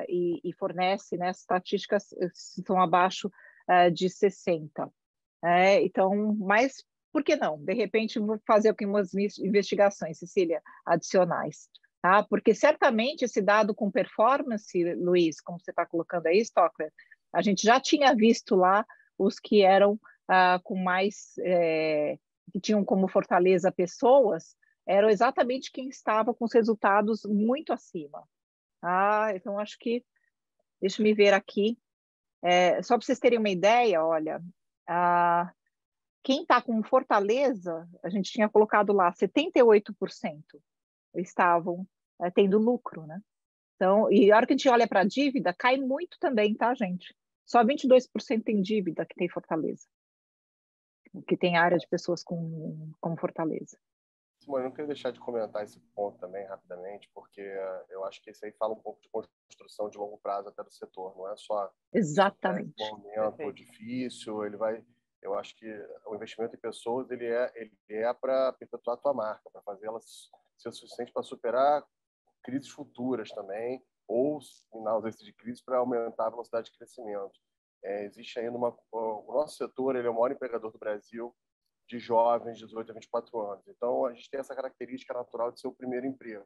e fornece, né, as estatísticas estão abaixo de 60. Então, mas por que não? De repente, vou fazer algumas investigações, Cecília, adicionais. Porque certamente esse dado com performance, Luiz, como você está colocando aí, Stockler, a gente já tinha visto lá os que eram com mais, que tinham como fortaleza pessoas, eram exatamente quem estava com os resultados muito acima. Então, acho que, deixa eu me ver aqui, só para vocês terem uma ideia, olha, quem está com fortaleza, a gente tinha colocado lá, 78% estavam tendo lucro, né? Então, e a hora que a gente olha para a dívida, cai muito também, tá, gente? Só 22% tem dívida que tem fortaleza, que tem área de pessoas com fortaleza. Simone, eu não queria deixar de comentar esse ponto também rapidamente, porque eu acho que esse aí fala um pouco de construção de longo prazo até do setor, não é só exatamente um momento difícil, eu acho que o investimento em pessoas ele é para perpetuar a tua marca, para fazer ela ser o suficiente para superar crises futuras também, ou na ausência de crise para aumentar a velocidade de crescimento. Existe ainda o nosso setor, ele é o maior empregador do Brasil de jovens de 18 a 24 anos. Então, a gente tem essa característica natural de ser o primeiro emprego.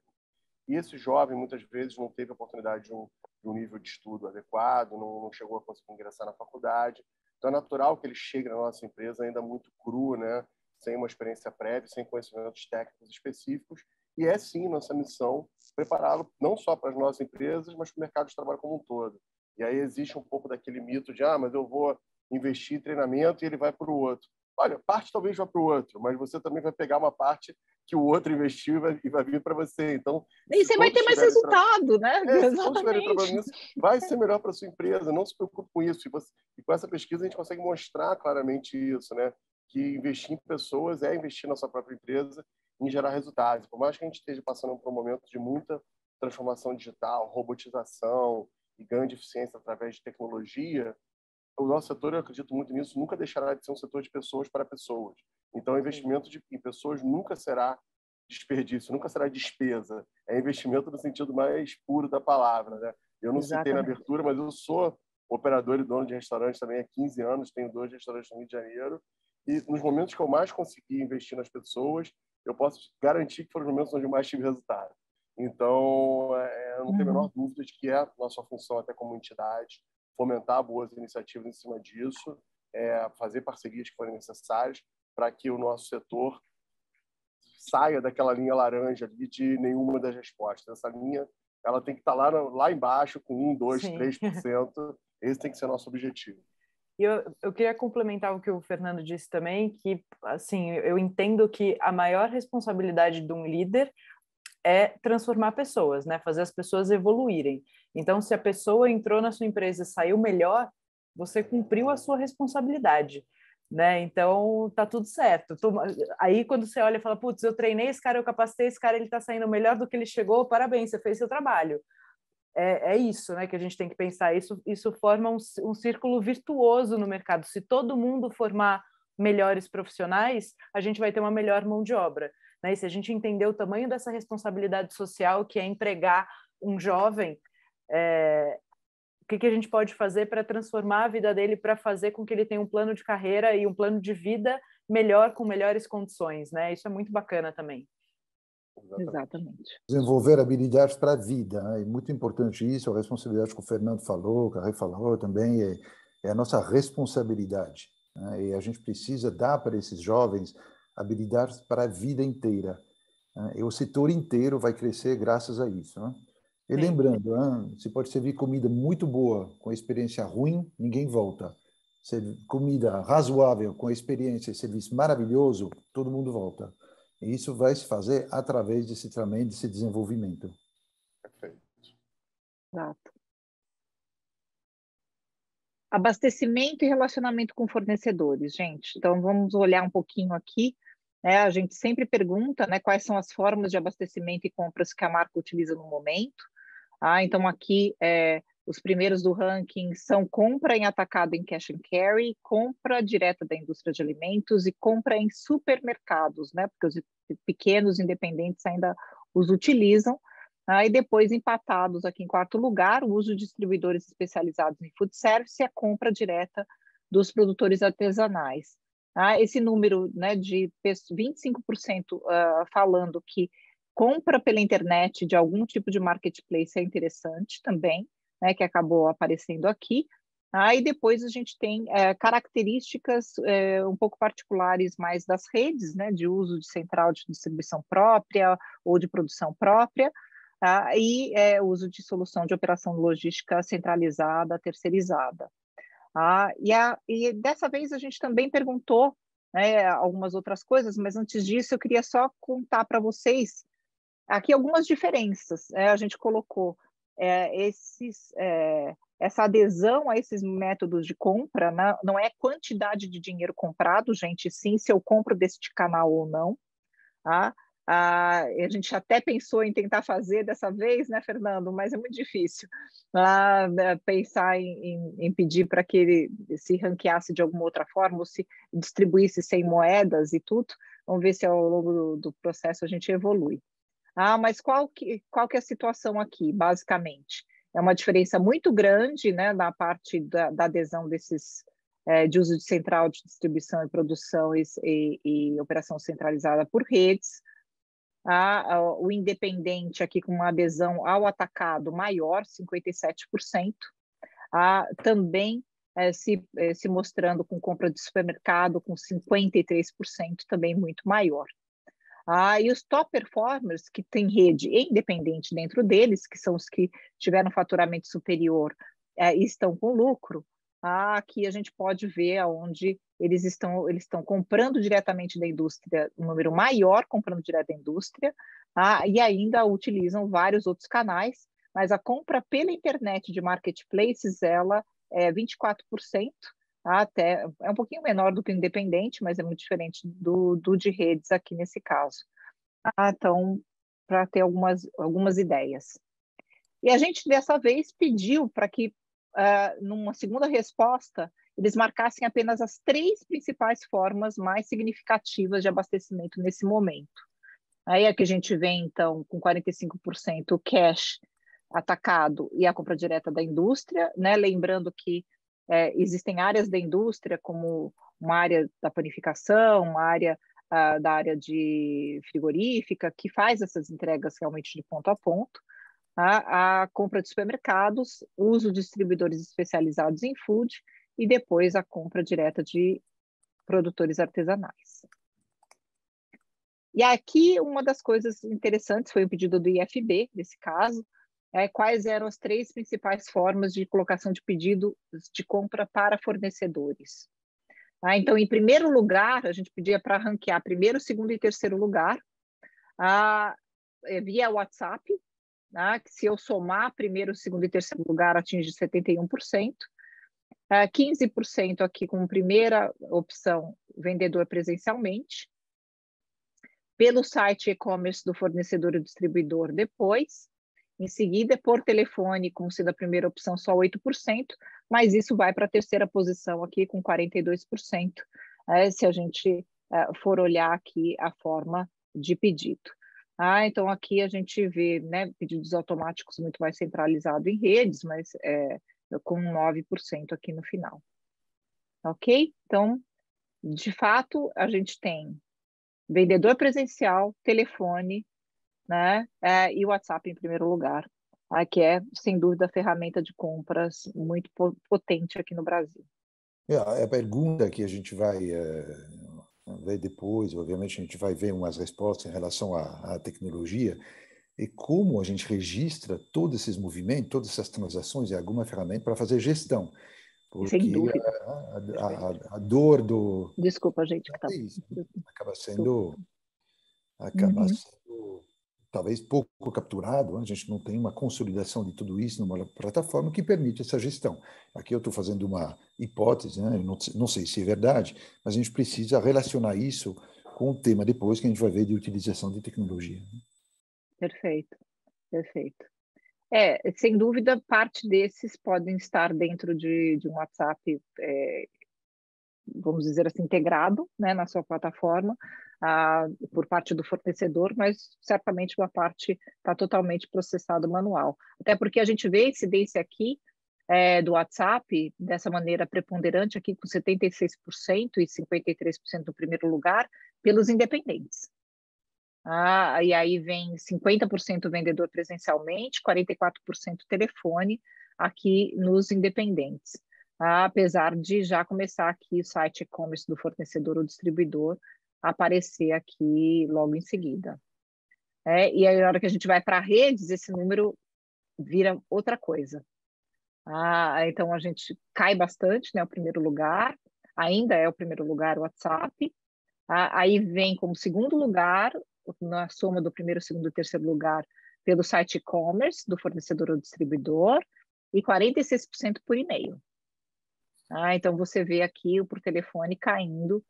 E esse jovem, muitas vezes, não teve a oportunidade de um nível de estudo adequado, não chegou a conseguir ingressar na faculdade. Então, é natural que ele chegue na nossa empresa ainda muito cru, né? Sem uma experiência prévia, sem conhecimentos técnicos específicos. E é, sim, nossa missão prepará-lo não só para as nossas empresas, mas para o mercado de trabalho como um todo. E aí existe um pouco daquele mito de mas eu vou investir em treinamento e ele vai para o outro. Olha, parte talvez vá para o outro, mas você também vai pegar uma parte que o outro investiu e vai vir para você. Então, e você vai ter mais resultado, né? Se todos estiverem trabalhando nisso, vai ser melhor para a sua empresa. Não se preocupe com isso. E com essa pesquisa a gente consegue mostrar claramente isso, né? Que investir em pessoas é investir na sua própria empresa em gerar resultados. Por mais que a gente esteja passando por um momento de muita transformação digital, robotização e ganho de eficiência através de tecnologia, o nosso setor, eu acredito muito nisso, nunca deixará de ser um setor de pessoas para pessoas. Então, o investimento em pessoas nunca será desperdício, nunca será despesa. É investimento no sentido mais puro da palavra, né? Eu não citei na abertura, mas eu sou operador e dono de restaurante também há 15 anos, tenho 2 restaurantes no Rio de Janeiro, e nos momentos que eu mais consegui investir nas pessoas, eu posso garantir que foram os momentos onde eu mais tive resultado. Então, eu não tenho a menor dúvida de que é a nossa função até como entidade fomentar boas iniciativas em cima disso, fazer parcerias que forem necessárias para que o nosso setor saia daquela linha laranja ali de nenhuma das respostas. Essa linha ela tem que estar lá embaixo com 1, 2, 3%. Esse tem que ser o nosso objetivo. E eu queria complementar o que o Fernando disse também, que assim, eu entendo que a maior responsabilidade de um líder é transformar pessoas, né? Fazer as pessoas evoluírem. Então, se a pessoa entrou na sua empresa e saiu melhor, você cumpriu a sua responsabilidade, né? Então, tá tudo certo. Aí, quando você olha e fala, putz, eu treinei esse cara, eu capacitei esse cara, ele tá saindo melhor do que ele chegou, parabéns, você fez seu trabalho. É isso, né, que a gente tem que pensar. Isso forma um círculo virtuoso no mercado. Se todo mundo formar melhores profissionais, a gente vai ter uma melhor mão de obra. Né? E se a gente entender o tamanho dessa responsabilidade social, que é empregar um jovem, que a gente pode fazer para transformar a vida dele, para fazer com que ele tenha um plano de carreira e um plano de vida melhor, com melhores condições, né? Isso é muito bacana também. Exatamente. Desenvolver habilidades para a vida, né? É muito importante isso, a responsabilidade que o Fernando falou, que a Rê falou também, é a nossa responsabilidade, né? E a gente precisa dar para esses jovens habilidades para a vida inteira, né? E o setor inteiro vai crescer graças a isso, né? E lembrando, né? Se pode servir comida muito boa com experiência ruim, ninguém volta. Comida razoável com experiência e serviço maravilhoso, todo mundo volta. E isso vai se fazer através desse treinamento, desse desenvolvimento. Perfeito. Exato. Abastecimento e relacionamento com fornecedores, gente. Então, vamos olhar um pouquinho aqui. Né? A gente sempre pergunta, né, quais são as formas de abastecimento e compras que a marca utiliza no momento. Então, aqui, os primeiros do ranking são compra em atacado em cash and carry, compra direta da indústria de alimentos e compra em supermercados, né? Porque os pequenos independentes ainda os utilizam. E depois, empatados aqui em quarto lugar, o uso de distribuidores especializados em food service e a compra direta dos produtores artesanais. Esse número, né, de 25% falando que compra pela internet de algum tipo de marketplace é interessante também, né, que acabou aparecendo aqui. E depois a gente tem características um pouco particulares mais das redes, né, de uso de central de distribuição própria ou de produção própria, e uso de solução de operação logística centralizada, terceirizada. E dessa vez a gente também perguntou, né, algumas outras coisas, mas antes disso eu queria só contar para vocês aqui algumas diferenças. A gente colocou essa adesão a esses métodos de compra, né? Não é quantidade de dinheiro comprado, gente, sim, se eu compro deste canal ou não. A gente até pensou em tentar fazer dessa vez, né, Fernando? Mas é muito difícil pensar em pedir para que ele se ranqueasse de alguma outra forma ou se distribuísse sem moedas e tudo. Vamos ver se ao longo do processo a gente evolui. Mas qual que é a situação aqui, basicamente? É uma diferença muito grande, né, na parte da adesão desses, de uso de central de distribuição e produção e operação centralizada por redes. O independente aqui com uma adesão ao atacado maior, 57%. Também se mostrando com compra de supermercado com 53%, também muito maior. E os top performers, que tem rede independente dentro deles, que são os que tiveram faturamento superior e estão com lucro, aqui a gente pode ver onde eles estão comprando diretamente da indústria, um número maior comprando direto da indústria, e ainda utilizam vários outros canais, mas a compra pela internet de marketplaces, ela é 24%, até é um pouquinho menor do que o independente, mas é muito diferente do de redes aqui nesse caso. Então, para ter algumas ideias. E a gente, dessa vez, pediu para que, numa segunda resposta, eles marcassem apenas as 3 principais formas mais significativas de abastecimento nesse momento. Aí é que a gente vê, então, com 45% o cash atacado e a compra direta da indústria, né? Lembrando que existem áreas da indústria, como uma área da panificação, uma área da área de frigorífica, que faz essas entregas realmente de ponto a ponto, a compra de supermercados, uso de distribuidores especializados em food e depois a compra direta de produtores artesanais. E aqui uma das coisas interessantes foi o pedido do IFB, nesse caso, quais eram as 3 principais formas de colocação de pedido de compra para fornecedores. Então, em primeiro lugar, a gente pedia para ranquear primeiro, segundo e terceiro lugar, via WhatsApp, que se eu somar primeiro, segundo e terceiro lugar, atinge 71%, 15% aqui com primeira opção, vendedor presencialmente, pelo site e-commerce do fornecedor e distribuidor depois, em seguida, por telefone, como sendo a primeira opção, só 8%, mas isso vai para a terceira posição aqui com 42%, se a gente for olhar aqui a forma de pedido. Então aqui a gente vê, né, pedidos automáticos muito mais centralizado em redes, mas com 9% aqui no final. Ok? Então, de fato, a gente tem vendedor presencial, telefone, né, e o WhatsApp em primeiro lugar, que é, sem dúvida, a ferramenta de compras muito potente aqui no Brasil. A pergunta que a gente vai ver depois, obviamente a gente vai ver umas respostas em relação à tecnologia, e como a gente registra todos esses movimentos, todas essas transações em alguma ferramenta para fazer gestão. Sem Porque dúvida. a dor do... Desculpa, gente, que tá... país, né? Acaba Uhum. sendo talvez pouco capturado, né? A gente não tem uma consolidação de tudo isso numa plataforma que permite essa gestão. Aqui eu estou fazendo uma hipótese, né? Eu não sei se é verdade, mas a gente precisa relacionar isso com o tema depois que a gente vai ver de utilização de tecnologia. Perfeito, perfeito. Sem dúvida, parte desses podem estar dentro de um WhatsApp, vamos dizer assim, integrado, né, na sua plataforma, por parte do fornecedor, mas certamente uma parte está totalmente processado manual. Até porque a gente vê a incidência aqui do WhatsApp dessa maneira preponderante aqui com 76% e 53% no primeiro lugar pelos independentes. E aí vem 50% vendedor presencialmente, 44% telefone aqui nos independentes. Apesar de já começar aqui o site e-commerce do fornecedor ou distribuidor aparecer aqui logo em seguida. E aí, na hora que a gente vai para redes, esse número vira outra coisa. Então a gente cai bastante, né? O primeiro lugar, ainda é o primeiro lugar o WhatsApp. Aí vem como segundo lugar, na soma do primeiro, segundo e terceiro lugar, pelo site e-commerce do fornecedor ou distribuidor, e 46% por e-mail. Então você vê aqui o por telefone caindo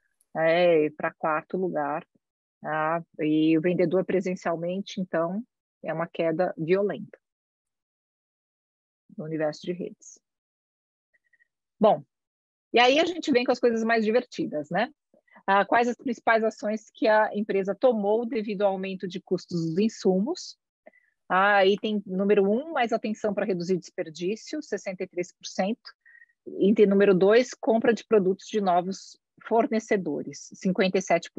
para quarto lugar. E o vendedor presencialmente, então, é uma queda violenta no universo de redes. Bom, e aí a gente vem com as coisas mais divertidas, né? Quais as principais ações que a empresa tomou devido ao aumento de custos dos insumos? Item número 1, mais atenção para reduzir desperdício, 63%. Item número 2, compra de produtos de novos fornecedores, 57%.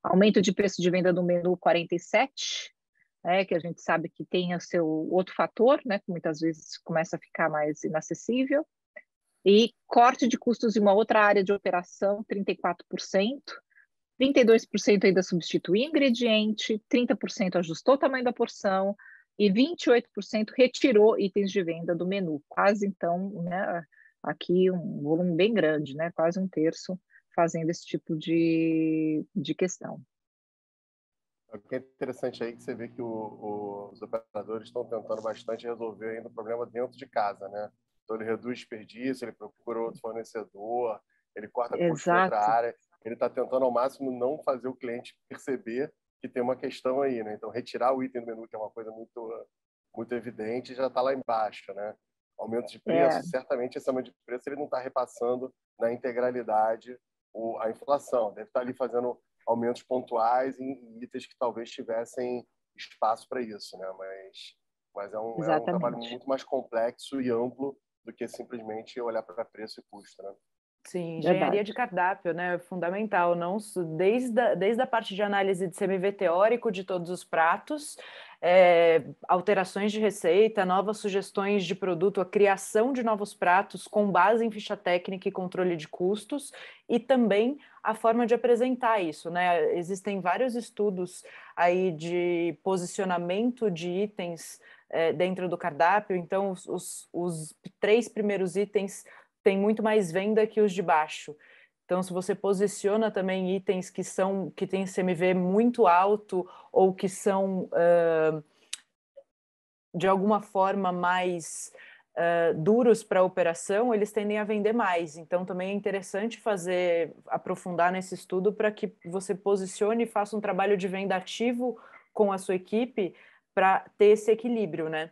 Aumento de preço de venda no menu, 47%, que a gente sabe que tem o seu outro fator, né, que muitas vezes começa a ficar mais inacessível. E corte de custos em uma outra área de operação, 34%. 32% ainda substituiu ingrediente, 30% ajustou o tamanho da porção e 28% retirou itens de venda do menu. Quase, então, né, aqui um volume bem grande, né, quase um terço fazendo esse tipo de questão. O que é interessante aí que você vê que os operadores estão tentando bastante resolver ainda o problema dentro de casa, né? Então ele reduz desperdício, ele procura outro fornecedor, ele corta custo em outra área. Ele está tentando ao máximo não fazer o cliente perceber que tem uma questão aí, né? Então retirar o item do menu, que é uma coisa muito evidente, já está lá embaixo, né? Aumento de preço, certamente esse aumento de preço ele não está repassando na integralidade a inflação. Deve estar ali fazendo aumentos pontuais em itens que talvez tivessem espaço para isso, né? Mas é um trabalho muito mais complexo e amplo do que simplesmente olhar para preço e custo, né? Sim, engenharia de cardápio, né, é fundamental, não desde a parte de análise de CMV teórico de todos os pratos, alterações de receita, novas sugestões de produto, a criação de novos pratos com base em ficha técnica e controle de custos, e também a forma de apresentar isso, né? Existem vários estudos aí de posicionamento de itens dentro do cardápio, então os 3 primeiros itens tem muito mais venda que os de baixo. Então, se você posiciona também itens que têm CMV muito alto ou que são, de alguma forma, mais duros para a operação, eles tendem a vender mais. Então, também é interessante aprofundar nesse estudo para que você posicione e faça um trabalho de venda ativo com a sua equipe para ter esse equilíbrio, né?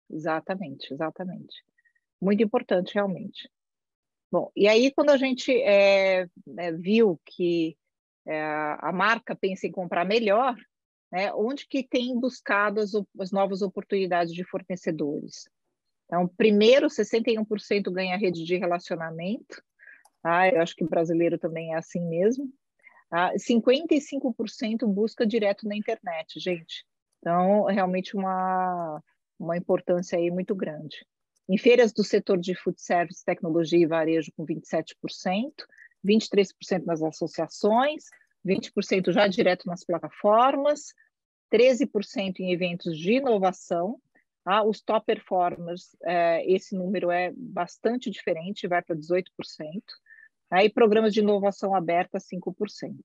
Exatamente. Muito importante, realmente. Bom, e aí quando a gente viu que a marca pensa em comprar melhor, né? Onde que tem buscado as novas oportunidades de fornecedores? Então, primeiro, 61% ganha rede de relacionamento. Eu acho que brasileiro também é assim mesmo. 55% busca direto na internet, gente. Então, realmente uma importância aí muito grande. Em feiras do setor de food service, tecnologia e varejo com 27%, 23% nas associações, 20% já direto nas plataformas, 13% em eventos de inovação. Os top performers, esse número é bastante diferente, vai para 18%. Aí, programas de inovação aberta, 5%.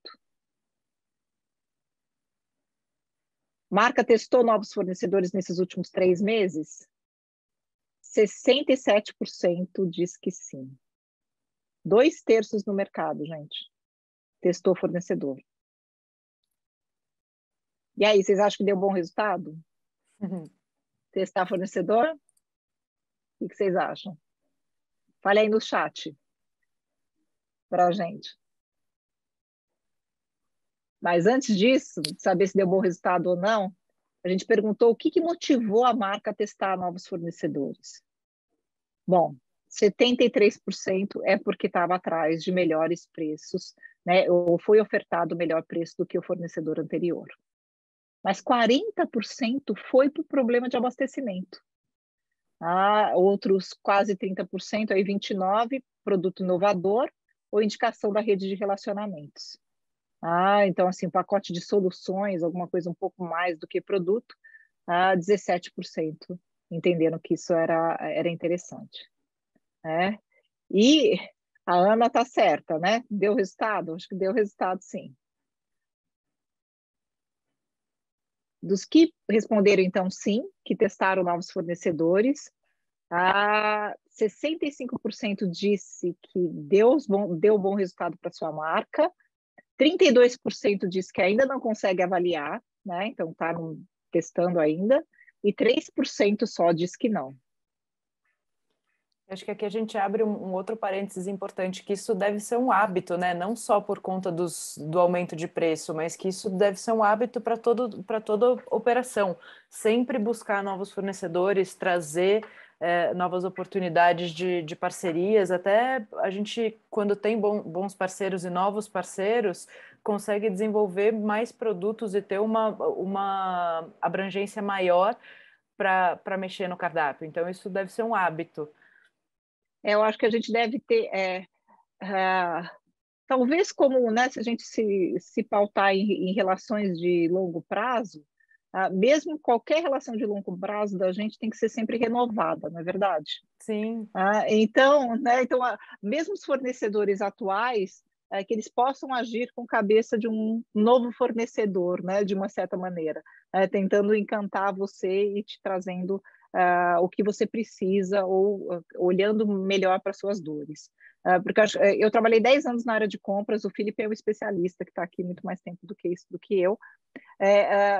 Marca testou novos fornecedores nesses últimos 3 meses? 67% diz que sim. 2/3 no mercado, gente, testou fornecedor. E aí, vocês acham que deu bom resultado? Testar fornecedor? O que vocês acham? Fale aí no chat para a gente. Mas antes disso, de saber se deu bom resultado ou não, a gente perguntou o que motivou a marca a testar novos fornecedores. Bom, 73% é porque estava atrás de melhores preços, né? Ou foi ofertado melhor preço do que o fornecedor anterior. Mas 40% foi por problema de abastecimento. Outros quase 30%, aí 29%, produto inovador ou indicação da rede de relacionamentos. Então, assim, um pacote de soluções, alguma coisa um pouco mais do que produto, 17% entenderam que isso era interessante. Né? E a Ana está certa, né? Deu resultado? Acho que deu resultado, sim. Dos que responderam, então, sim, que testaram novos fornecedores, 65% disse que deu bom resultado para sua marca, 32% disse que ainda não consegue avaliar, né? Então está testando ainda, e 3% só diz que não. Acho que aqui a gente abre um outro parênteses importante, que isso deve ser um hábito, né? Não só por conta do aumento de preço, mas que isso deve ser um hábito para toda operação. Sempre buscar novos fornecedores, trazer novas oportunidades de parcerias. Até a gente, quando tem bons parceiros e novos parceiros, consegue desenvolver mais produtos e ter uma abrangência maior para mexer no cardápio. Então, isso deve ser um hábito. Eu acho que a gente deve ter, talvez como, né, se a gente se pautar em relações de longo prazo, mesmo qualquer relação de longo prazo da gente tem que ser sempre renovada, não é verdade? Sim. Então, né, mesmo os fornecedores atuais, que eles possam agir com cabeça de um novo fornecedor, né, de uma certa maneira, tentando encantar você e te trazendo o que você precisa ou olhando melhor para suas dores. Porque eu trabalhei 10 anos na área de compras, o Felipe é o especialista que está aqui muito mais tempo do que eu,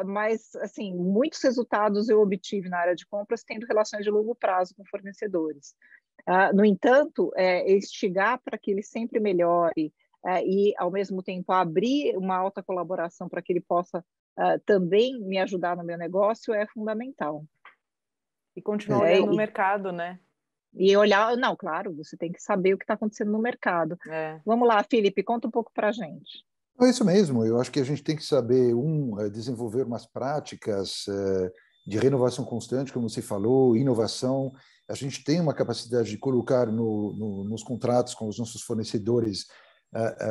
mas assim, muitos resultados eu obtive na área de compras tendo relações de longo prazo com fornecedores. No entanto, instigar para que ele sempre melhore e, ao mesmo tempo, abrir uma alta colaboração para que ele possa também me ajudar no meu negócio é fundamental. E continuar olhando no mercado, né? E olhar, não, claro, você tem que saber o que está acontecendo no mercado. Vamos lá, Felipe, conta um pouco para a gente. É isso mesmo, eu acho que a gente tem que saber, desenvolver umas práticas de renovação constante, como você falou, inovação. A gente tem uma capacidade de colocar nos contratos com os nossos fornecedores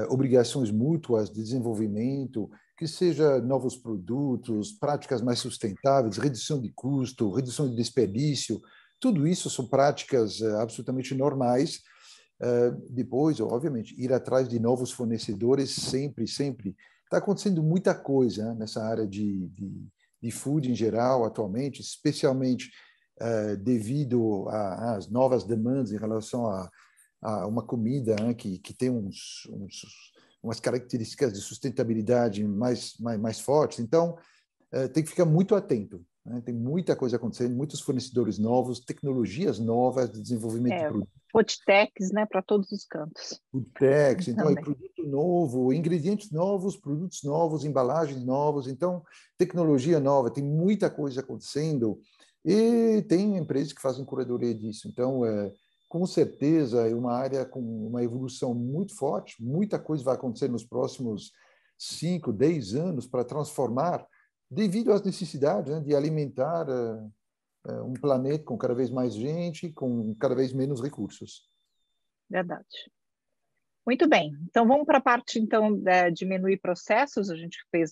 obrigações mútuas de desenvolvimento, que seja novos produtos, práticas mais sustentáveis, redução de custo, redução de desperdício. Tudo isso são práticas absolutamente normais. Depois, obviamente, ir atrás de novos fornecedores sempre. Está acontecendo muita coisa nessa área de food em geral atualmente, especialmente devido às novas demandas em relação a uma comida que tem umas características de sustentabilidade mais fortes. Então, tem que ficar muito atento. né? Tem muita coisa acontecendo, muitos fornecedores novos, tecnologias novas de desenvolvimento de produtos. Foodtechs, né, para todos os cantos. Foodtechs, então, Também. produto novo, ingredientes novos, produtos novos, embalagens novas, então, tecnologia nova, tem muita coisa acontecendo e tem empresas que fazem curadoria disso. Então, com certeza, é uma área com uma evolução muito forte, muita coisa vai acontecer nos próximos 5, 10 anos para transformar, devido às necessidades, né, de alimentar um planeta com cada vez mais gente, com cada vez menos recursos. Verdade. Muito bem. Então, vamos para a parte então, de menu e processos. A gente fez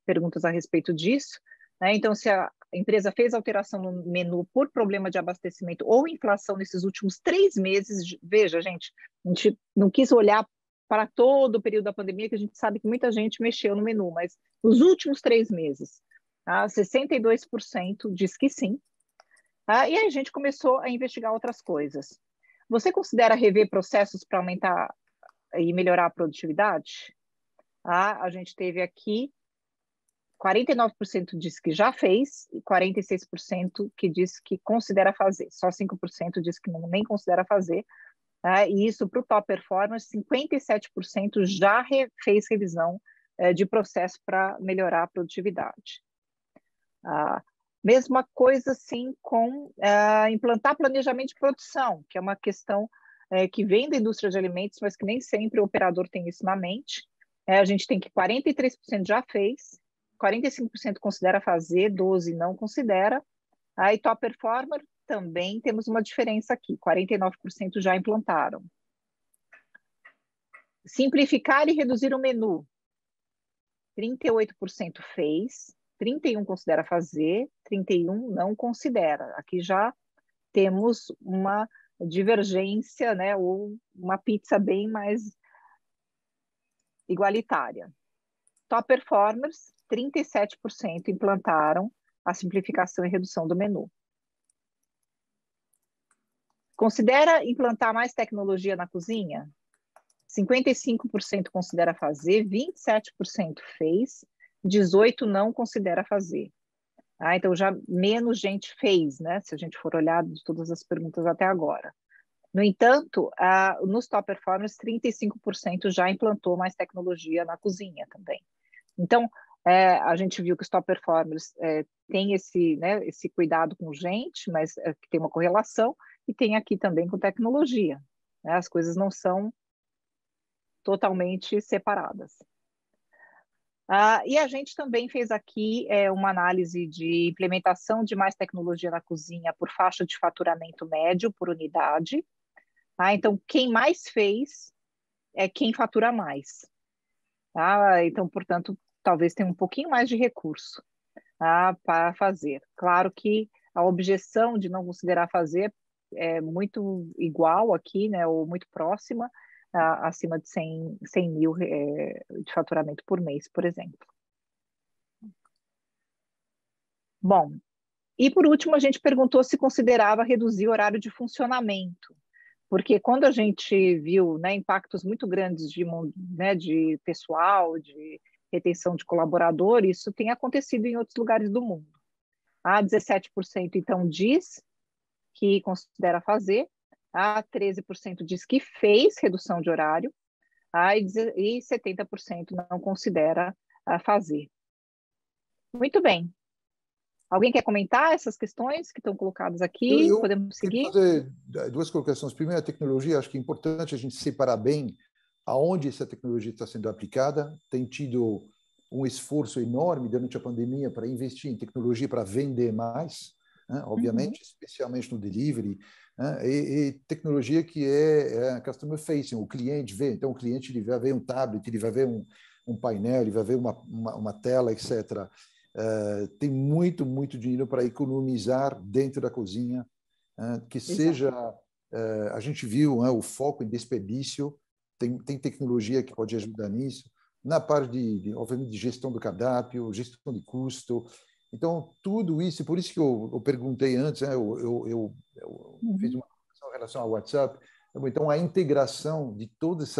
perguntas a respeito disso, né? Então, se a empresa fez alteração no menu por problema de abastecimento ou inflação nesses últimos 3 meses, veja, gente, a gente não quis olhar para todo o período da pandemia, que a gente sabe que muita gente mexeu no menu, mas nos últimos 3 meses, 62% diz que sim. E aí a gente começou a investigar outras coisas. Você considera rever processos para aumentar e melhorar a produtividade? A gente teve aqui 49% diz que já fez e 46% que diz que considera fazer. Só 5% diz que nem considera fazer. E isso para o top performance, 57% já fez revisão de processo para melhorar a produtividade. Mesma coisa, sim, com implantar planejamento de produção, que é uma questão que vem da indústria de alimentos, mas que nem sempre o operador tem isso na mente. A gente tem que 43% já fez, 45% considera fazer, 12% não considera. E top performer também temos uma diferença aqui, 49% já implantaram. Simplificar e reduzir o menu, 38% fez, 31% considera fazer, 31% não considera. Aqui já temos uma divergência, né, ou uma pizza bem mais igualitária. Top performers, 37% implantaram a simplificação e redução do menu. Considera implantar mais tecnologia na cozinha? 55% considera fazer, 27% fez, 18% não considera fazer. Então, já menos gente fez, né? Se a gente for olhar de todas as perguntas até agora. No entanto, nos top performers, 35% já implantou mais tecnologia na cozinha também. Então, a gente viu que os top performers têm esse cuidado com gente, mas que tem uma correlação, e tem aqui também com tecnologia. Né? As coisas não são totalmente separadas. E a gente também fez aqui uma análise de implementação de mais tecnologia na cozinha por faixa de faturamento médio por unidade. Então, quem mais fez é quem fatura mais. Então, portanto, talvez tenha um pouquinho mais de recurso para fazer. Claro que a objeção de não considerar fazer é muito igual aqui, né, ou muito próxima, acima de 100 mil de faturamento por mês, por exemplo. Bom, e por último, a gente perguntou se considerava reduzir o horário de funcionamento, porque quando a gente viu, né, impactos muito grandes de pessoal, de retenção de colaborador, isso tem acontecido em outros lugares do mundo. 17% então diz que considera fazer, 13% diz que fez redução de horário, e 70% não considera fazer. Muito bem. Alguém quer comentar essas questões que estão colocadas aqui? Podemos seguir? Fazer 2 colocações. Primeiro, a tecnologia. Acho que é importante a gente separar bem aonde essa tecnologia está sendo aplicada. Tem tido um esforço enorme durante a pandemia para investir em tecnologia para vender mais, né? Obviamente, especialmente no delivery, né? E tecnologia que é customer facing, o cliente vê. Então, o cliente ele vai ver um tablet, ele vai ver um painel, ele vai ver uma tela, etc. Tem muito dinheiro para economizar dentro da cozinha, que seja, a gente viu o foco em desperdício, tem tecnologia que pode ajudar nisso, na parte obviamente, de gestão do cardápio, gestão de custo. Então, tudo isso, por isso que eu perguntei antes, né, eu fiz uma questão em relação ao WhatsApp, então a integração de todas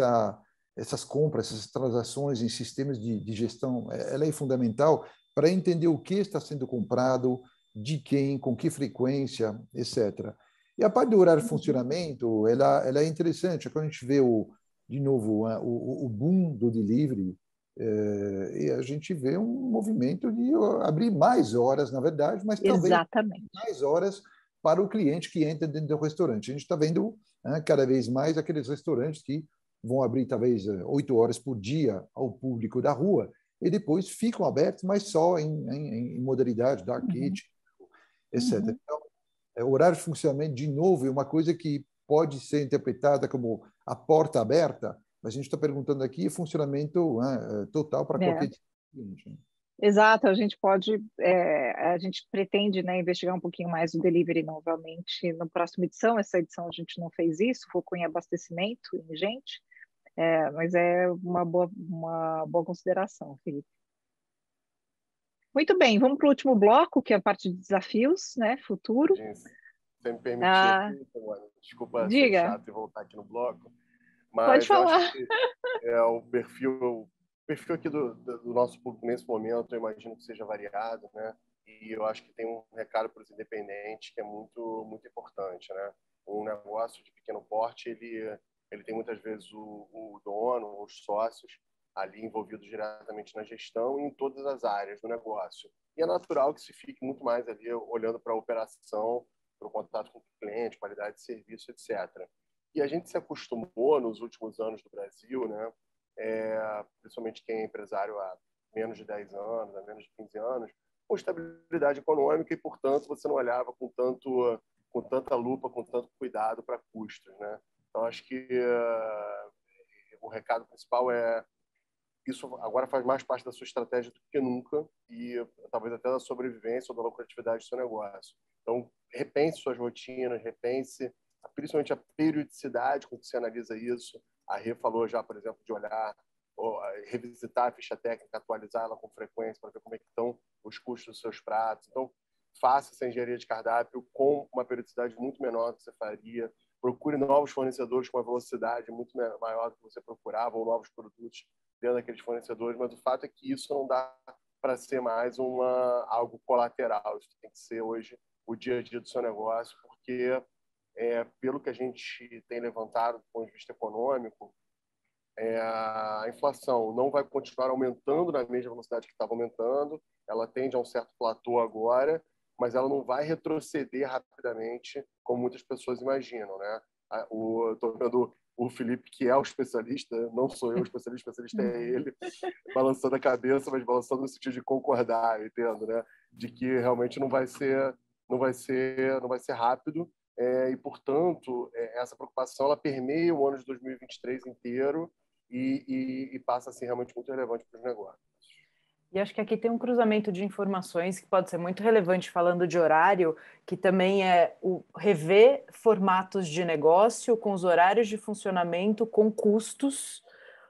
essas compras, essas transações em sistemas de gestão, ela é fundamental para entender o que está sendo comprado, de quem, com que frequência, etc. E a parte do horário de funcionamento, ela é interessante. Quando a gente vê, de novo, o boom do delivery, e a gente vê um movimento de abrir mais horas, na verdade, mas talvez mais horas para o cliente que entra dentro do restaurante. A gente está vendo cada vez mais aqueles restaurantes que vão abrir talvez 8 horas por dia ao público da rua e depois ficam abertos, mas só em modalidade dark kitchen, etc. Então, o horário de funcionamento, de novo, é uma coisa que pode ser interpretada como a porta aberta, mas a gente está perguntando aqui funcionamento total para qualquer cliente. Exato, a gente a gente pretende, né, investigar um pouquinho mais o delivery novamente na próxima edição. Essa edição a gente não fez isso, focou em abastecimento, em gente, mas é uma boa consideração, Felipe. Muito bem, vamos para o último bloco, que é a parte de desafios, né, futuro. Gente, se me permitir, desculpa ser chato e voltar aqui no bloco, mas pode falar. Eu acho que o perfil aqui do nosso público nesse momento, eu imagino que seja variado, né? E eu acho que tem um recado para os independentes que é muito, muito importante, né? Um negócio de pequeno porte, ele tem muitas vezes o dono, os sócios ali envolvidos diretamente na gestão e em todas as áreas do negócio. E é natural que se fique muito mais ali olhando para a operação, para o contato com o cliente, qualidade de serviço, etc. E a gente se acostumou nos últimos anos do Brasil, né? Principalmente quem é empresário há menos de 10 anos, há menos de 15 anos, com estabilidade econômica e, portanto, você não olhava com tanta lupa, com tanto cuidado para custos, né? Então, acho que o recado principal é isso agora faz mais parte da sua estratégia do que nunca e talvez até da sobrevivência ou da lucratividade do seu negócio. Então, repense suas rotinas, repense principalmente a periodicidade com que você analisa isso. A Rê falou já, por exemplo, de olhar, revisitar a ficha técnica, atualizar ela com frequência para ver como é que estão os custos dos seus pratos. Então, faça essa engenharia de cardápio com uma periodicidade muito menor do que você faria. Procure novos fornecedores com uma velocidade muito maior do que você procurava, ou novos produtos dentro daqueles fornecedores, mas o fato é que isso não dá para ser mais algo colateral. Isso tem que ser hoje o dia a dia do seu negócio, porque pelo que a gente tem levantado do ponto de vista econômico, a inflação não vai continuar aumentando na mesma velocidade que estava aumentando, ela tende a um certo platô agora, mas ela não vai retroceder rapidamente, como muitas pessoas imaginam, né? Estou vendo o Felipe, que é o especialista, não sou eu o especialista é ele, balançando a cabeça, mas balançando no sentido de concordar, entendo, né? De que realmente não vai ser rápido, e, portanto, essa preocupação ela permeia o ano de 2023 inteiro e passa a ser realmente muito relevante para os negócios. E acho que aqui tem um cruzamento de informações que pode ser muito relevante falando de horário, que também é o rever formatos de negócio com os horários de funcionamento, com custos,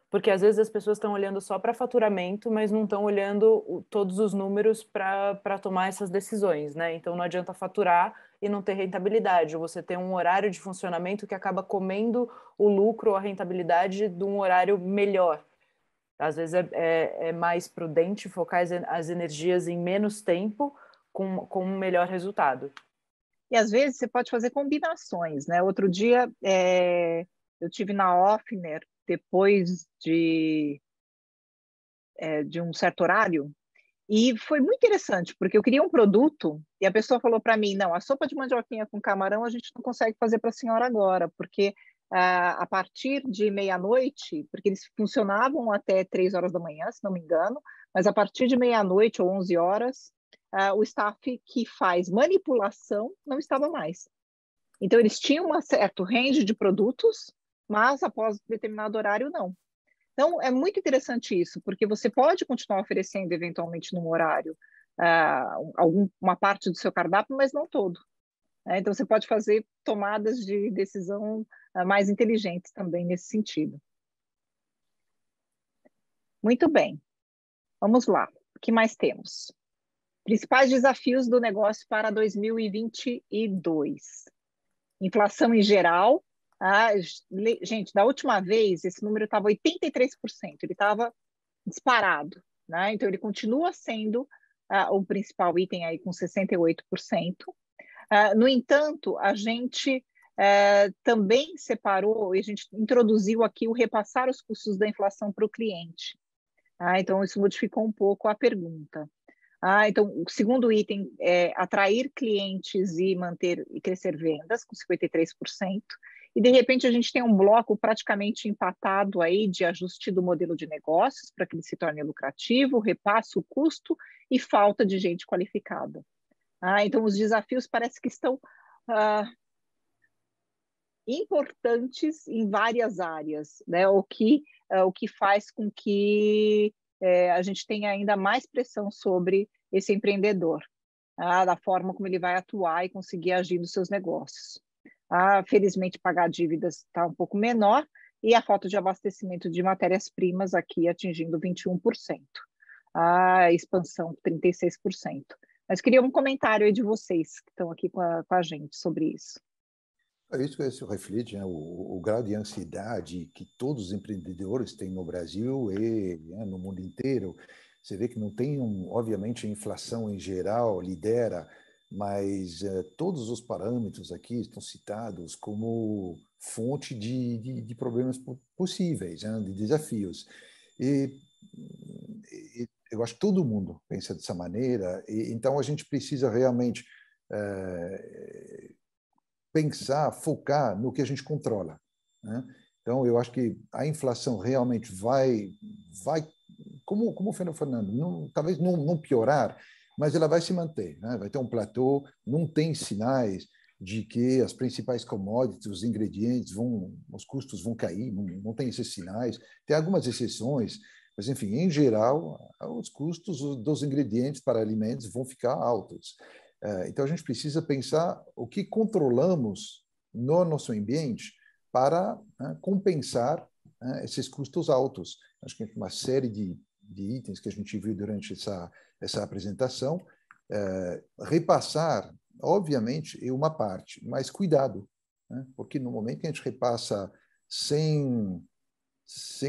porque às vezes as pessoas estão olhando só para faturamento, mas não estão olhando todos os números para tomar essas decisões, né? Então não adianta faturar e não ter rentabilidade, ou você tem um horário de funcionamento que acaba comendo o lucro ou a rentabilidade de um horário melhor. Às vezes é mais prudente focar as energias em menos tempo com um melhor resultado. E às vezes você pode fazer combinações, né? Outro dia eu tive na Offner depois de um certo horário e foi muito interessante, porque eu queria um produto e a pessoa falou para mim, não, a sopa de mandioquinha com camarão a gente não consegue fazer para a senhora agora, porque a partir de meia-noite, porque eles funcionavam até 3 horas da manhã, se não me engano, mas a partir de meia-noite ou 11 horas, o staff que faz manipulação não estava mais. Então, eles tinham um certo range de produtos, mas após determinado horário, não. Então, é muito interessante isso, porque você pode continuar oferecendo, eventualmente, num horário, uma parte do seu cardápio, mas não todo. Então, você pode fazer tomadas de decisão mais inteligentes também nesse sentido. Muito bem. Vamos lá. O que mais temos? Principais desafios do negócio para 2022. Inflação em geral. Gente, da última vez, esse número estava 83%. Ele estava disparado, né? Então, ele continua sendo o principal item aí com 68%. No entanto, a gente também separou, e a gente introduziu aqui o repassar os custos da inflação para o cliente. Então, isso modificou um pouco a pergunta. Então, o segundo item é atrair clientes e manter e crescer vendas, com 53%. E, de repente, a gente tem um bloco praticamente empatado aí de ajuste do modelo de negócios para que ele se torne lucrativo, repasse o custo e falta de gente qualificada. Então, os desafios parece que estão importantes em várias áreas, né? O que faz com que a gente tenha ainda mais pressão sobre esse empreendedor, da forma como ele vai atuar e conseguir agir nos seus negócios. Felizmente, pagar dívidas está um pouco menor e a falta de abastecimento de matérias-primas aqui atingindo 21%. A expansão, 36%. Mas queria um comentário aí de vocês que estão aqui com a gente sobre isso. Isso reflete, né, o grau de ansiedade que todos os empreendedores têm no Brasil e, né, no mundo inteiro. Você vê que não tem, obviamente, a inflação em geral lidera, mas todos os parâmetros aqui estão citados como fonte de problemas possíveis, né, de desafios. E eu acho que todo mundo pensa dessa maneira, e então a gente precisa realmente pensar, focar no que a gente controla, né? Então, eu acho que a inflação realmente vai como o Fernando, talvez não piorar, mas ela vai se manter, né? Vai ter um platô, não tem sinais de que as principais commodities, os ingredientes, os custos vão cair, não tem esses sinais. Tem algumas exceções, mas, enfim, em geral, os custos dos ingredientes para alimentos vão ficar altos. Então, a gente precisa pensar o que controlamos no nosso ambiente para compensar esses custos altos. Acho que uma série de itens que a gente viu durante essa apresentação. Repassar, obviamente, é uma parte, mas cuidado, né? Porque no momento que a gente repassa sem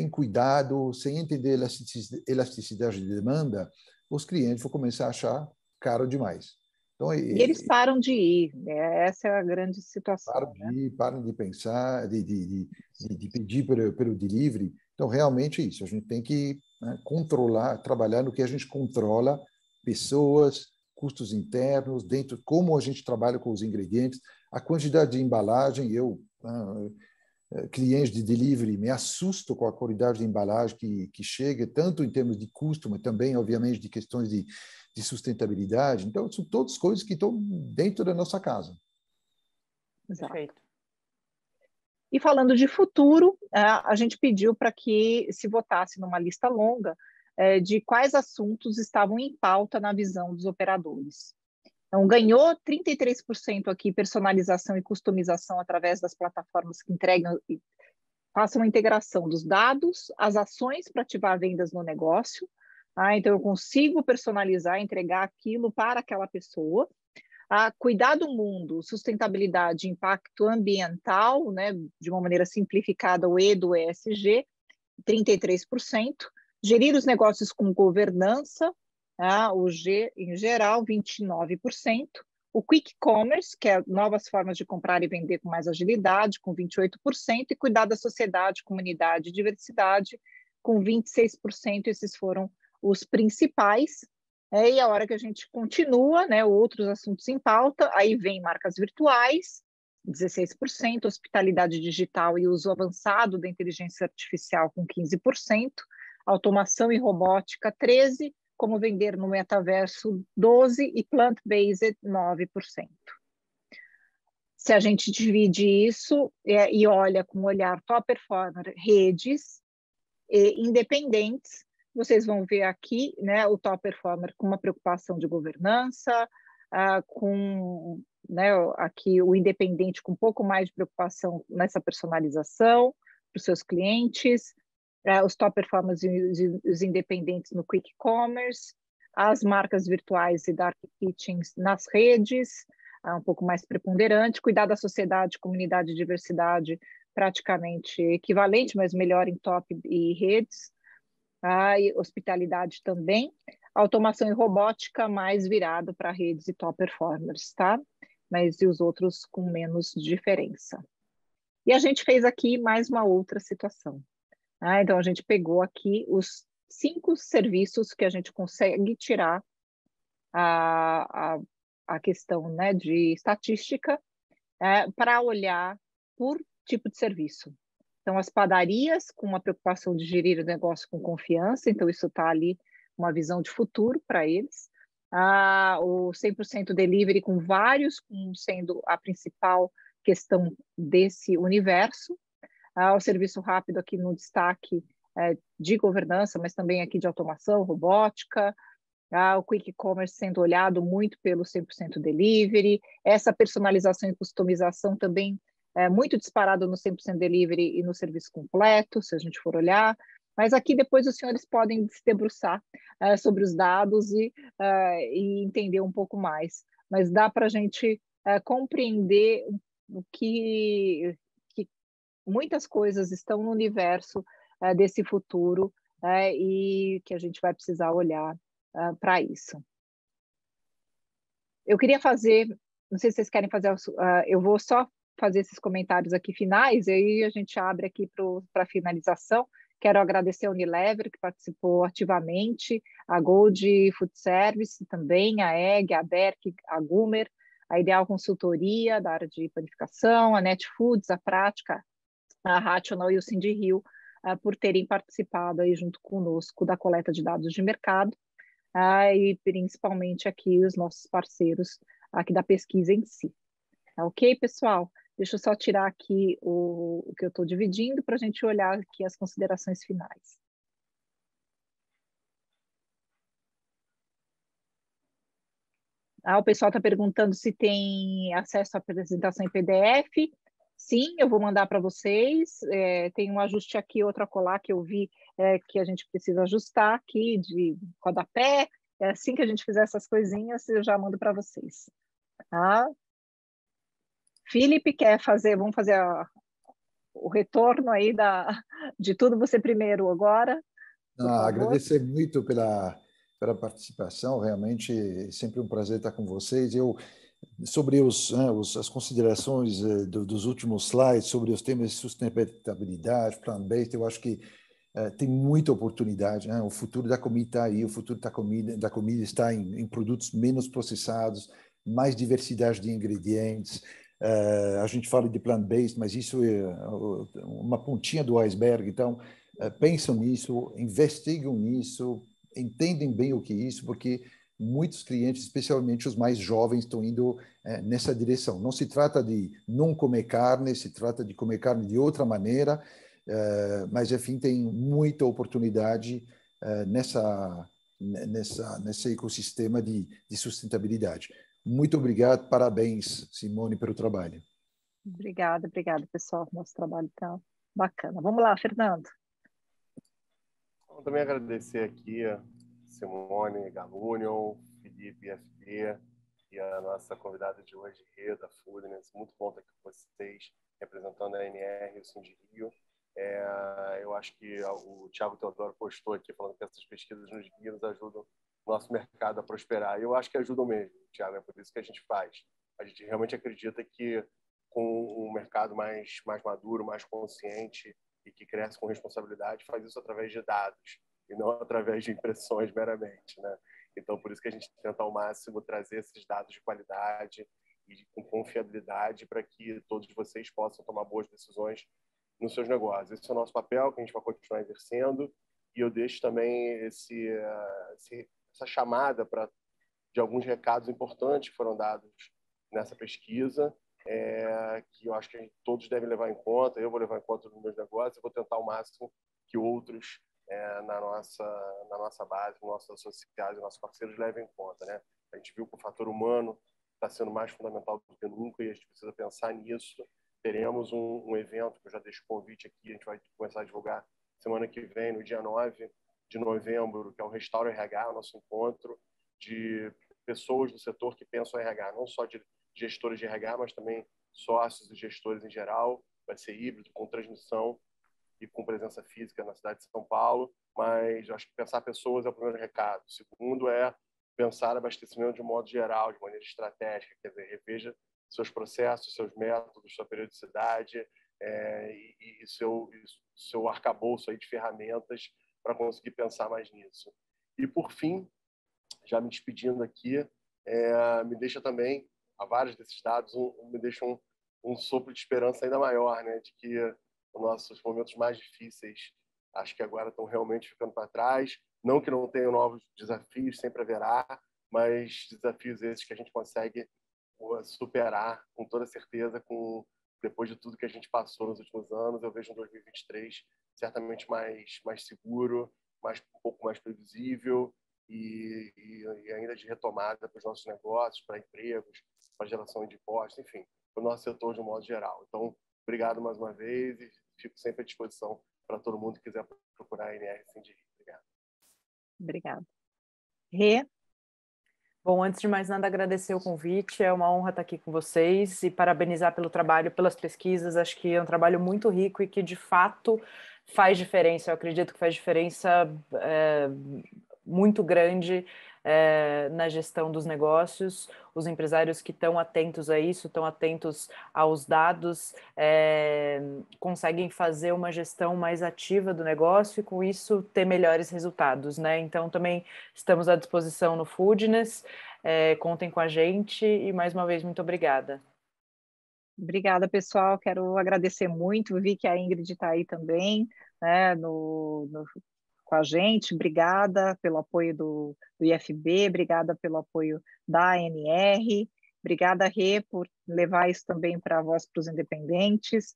cuidado, sem entender elasticidade de demanda, os clientes vão começar a achar caro demais. Então, e eles param de ir, né? Essa é a grande situação. Param de pensar, de pedir pelo delivery. Então, realmente é isso. A gente tem que, né, controlar, trabalhar no que a gente controla, pessoas, custos internos, como a gente trabalha com os ingredientes, a quantidade de embalagem. Clientes de delivery, me assusto com a qualidade de embalagem que chega, tanto em termos de custo, mas também, obviamente, de questões de sustentabilidade. Então, são todas coisas que estão dentro da nossa casa. Exato. Perfeito. E falando de futuro, a gente pediu para que se votasse numa lista longa de quais assuntos estavam em pauta na visão dos operadores. Então, ganhou 33% aqui personalização e customização através das plataformas que entregam e façam a integração dos dados, as ações para ativar vendas no negócio. Então, eu consigo personalizar, entregar aquilo para aquela pessoa. Cuidar do mundo, sustentabilidade, impacto ambiental, né, de uma maneira simplificada, o E do ESG, 33%. Gerir os negócios com governança, o G em geral, 29%. O Quick Commerce, que é novas formas de comprar e vender com mais agilidade, com 28%. E cuidar da sociedade, comunidade e diversidade, com 26%. Esses foram os principais. E a hora que a gente continua, né, outros assuntos em pauta, aí vem marcas virtuais, 16%, hospitalidade digital e uso avançado da inteligência artificial com 15%, automação e robótica 13%, como vender no metaverso 12% e plant-based 9%. Se a gente divide isso e olha com o olhar top performer, redes independentes, vocês vão ver aqui, né, o top performer com uma preocupação de governança, com, né, aqui o independente com um pouco mais de preocupação nessa personalização para os seus clientes, os top performers e os independentes no quick commerce, as marcas virtuais e dark kitchens nas redes, um pouco mais preponderante, cuidar da sociedade, comunidade e diversidade praticamente equivalente, mas melhor em top e redes, e hospitalidade também. automação e robótica mais virado para redes e top performers, tá? Mas e os outros com menos diferença. E a gente fez aqui mais uma outra situação. Então, a gente pegou aqui os 5 serviços que a gente consegue tirar a questão, né, de estatística para olhar por tipo de serviço. Então, as padarias, com uma preocupação de gerir o negócio com confiança, então isso está ali, uma visão de futuro para eles. O 100% delivery com vários, sendo a principal questão desse universo. O serviço rápido aqui no destaque de governança, mas também aqui de automação, robótica. O Quick Commerce sendo olhado muito pelo 100% delivery. Essa personalização e customização também muito disparado no 100% delivery e no serviço completo, se a gente for olhar. Mas aqui depois os senhores podem se debruçar sobre os dados e entender um pouco mais. Mas dá para a gente compreender o que muitas coisas estão no universo desse futuro e que a gente vai precisar olhar para isso. Eu queria fazer, não sei se vocês querem fazer, eu vou só fazer esses comentários aqui finais, e aí a gente abre aqui para a finalização. Quero agradecer a Unilever, que participou ativamente, a Gold Food Service também, a EG, a Berk, a Gumer, a Ideal Consultoria, da área de panificação, a Netfoods, a Prática, a Rational e o Cindy Rio, por terem participado aí junto conosco da coleta de dados de mercado, e principalmente aqui os nossos parceiros aqui da pesquisa em si. Tá ok, pessoal? Deixa eu só tirar aqui o que eu estou dividindo para a gente olhar aqui as considerações finais. O pessoal está perguntando se tem acesso à apresentação em PDF. Sim, eu vou mandar para vocês. Tem um ajuste aqui, outro acolá que eu vi que a gente precisa ajustar aqui de rodapé. Assim que a gente fizer essas coisinhas, eu já mando para vocês. Tá? Felipe quer fazer, vamos fazer o retorno aí de tudo você primeiro agora. Agradecer muito pela participação, realmente é sempre um prazer estar com vocês. Sobre as considerações dos últimos slides, sobre os temas de sustentabilidade, plant-based, eu acho que tem muita oportunidade, né? O futuro da comida está aí, o futuro da comida está em produtos menos processados, mais diversidade de ingredientes. A gente fala de plant-based, mas isso é uma pontinha do iceberg. Então, pensam nisso, investigam nisso, entendem bem o que é isso, porque muitos clientes, especialmente os mais jovens, estão indo nessa direção. Não se trata de não comer carne, se trata de comer carne de outra maneira, mas, enfim, tem muita oportunidade nesse ecossistema de sustentabilidade. Muito obrigado, parabéns, Simone, pelo trabalho. Obrigada, pessoal. Nosso trabalho está bacana. Vamos lá, Fernando. Vou também agradecer aqui a Simone Galunion, Felipe FB e a nossa convidada de hoje, Reda Foodness. Muito bom estar aqui com vocês, representando a ANR e o Cindy Rio. Eu acho que o Thiago Teodoro postou aqui falando que essas pesquisas nos guias ajudam o nosso mercado a prosperar. Eu acho que ajudam mesmo, Thiago, é por isso que a gente faz. A gente realmente acredita que com um mercado mais maduro, mais consciente e que cresce com responsabilidade, faz isso através de dados e não através de impressões meramente, né? Então, por isso que a gente tenta ao máximo trazer esses dados de qualidade e com confiabilidade para que todos vocês possam tomar boas decisões nos seus negócios. Esse é o nosso papel, que a gente vai continuar exercendo, e eu deixo também essa chamada de alguns recados importantes que foram dados nessa pesquisa, que eu acho que todos devem levar em conta. Eu vou levar em conta nos meus negócios e vou tentar ao máximo que outros na nossa base, nossos associados e nossos parceiros levem em conta, né? A gente viu que o fator humano está sendo mais fundamental do que nunca e a gente precisa pensar nisso. Teremos um evento, que eu já deixo o convite aqui, a gente vai começar a divulgar semana que vem, no dia 9 de novembro, que é o Restauro RH, o nosso encontro de pessoas do setor que pensam em RH, não só de gestores de RH, mas também sócios e gestores em geral. Vai ser híbrido, com transmissão e com presença física na cidade de São Paulo, mas eu acho que pensar pessoas é o primeiro recado. O segundo é pensar abastecimento de um modo geral, de maneira estratégica, quer dizer, reveja seus processos, seus métodos, sua periodicidade e seu arcabouço aí de ferramentas para conseguir pensar mais nisso. E, por fim, já me despedindo aqui, me deixa também, a vários desses dados, me deixa um sopro de esperança ainda maior, né, de que os nossos momentos mais difíceis, acho que agora estão realmente ficando para trás. Não que não tenham novos desafios, sempre haverá, mas desafios esses que a gente consegue superar com toda certeza, depois de tudo que a gente passou nos últimos anos. Eu vejo um 2023 certamente mais seguro, um pouco mais previsível e ainda de retomada para os nossos negócios, para empregos, para geração de impostos, enfim, para o nosso setor de um modo geral. Então, obrigado mais uma vez e fico sempre à disposição para todo mundo que quiser procurar a NR Sindi. Obrigado. Obrigada. Rê? Bom, antes de mais nada, agradecer o convite, é uma honra estar aqui com vocês e parabenizar pelo trabalho, pelas pesquisas. Acho que é um trabalho muito rico e que, de fato, faz diferença. Eu acredito que faz diferença muito grande na gestão dos negócios. Os empresários que estão atentos a isso, estão atentos aos dados, conseguem fazer uma gestão mais ativa do negócio e, com isso, ter melhores resultados, né? Então, também estamos à disposição no Foodness, contem com a gente e, mais uma vez, muito obrigada. Obrigada, pessoal. Quero agradecer muito. Vi que a Ingrid está aí também, né, com a gente. Obrigada pelo apoio do IFB, obrigada pelo apoio da ANR, obrigada, Rê, por levar isso também para a Voz para os Independentes,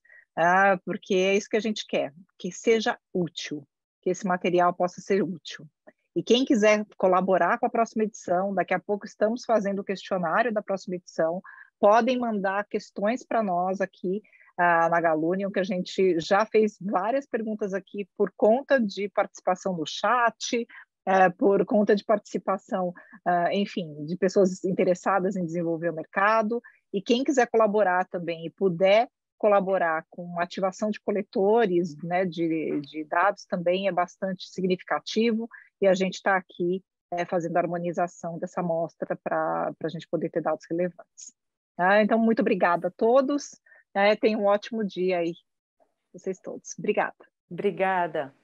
porque é isso que a gente quer, que seja útil, que esse material possa ser útil. E quem quiser colaborar com a próxima edição, daqui a pouco estamos fazendo o questionário da próxima edição, podem mandar questões para nós aqui na Galunion, que a gente já fez várias perguntas aqui por conta de participação no chat, por conta de participação, enfim, de pessoas interessadas em desenvolver o mercado. E quem quiser colaborar também e puder colaborar com ativação de coletores, né, de dados também é bastante significativo, e a gente está aqui fazendo a harmonização dessa amostra para a gente poder ter dados relevantes. Então, muito obrigada a todos. Tenham um ótimo dia aí, vocês todos. Obrigada. Obrigada.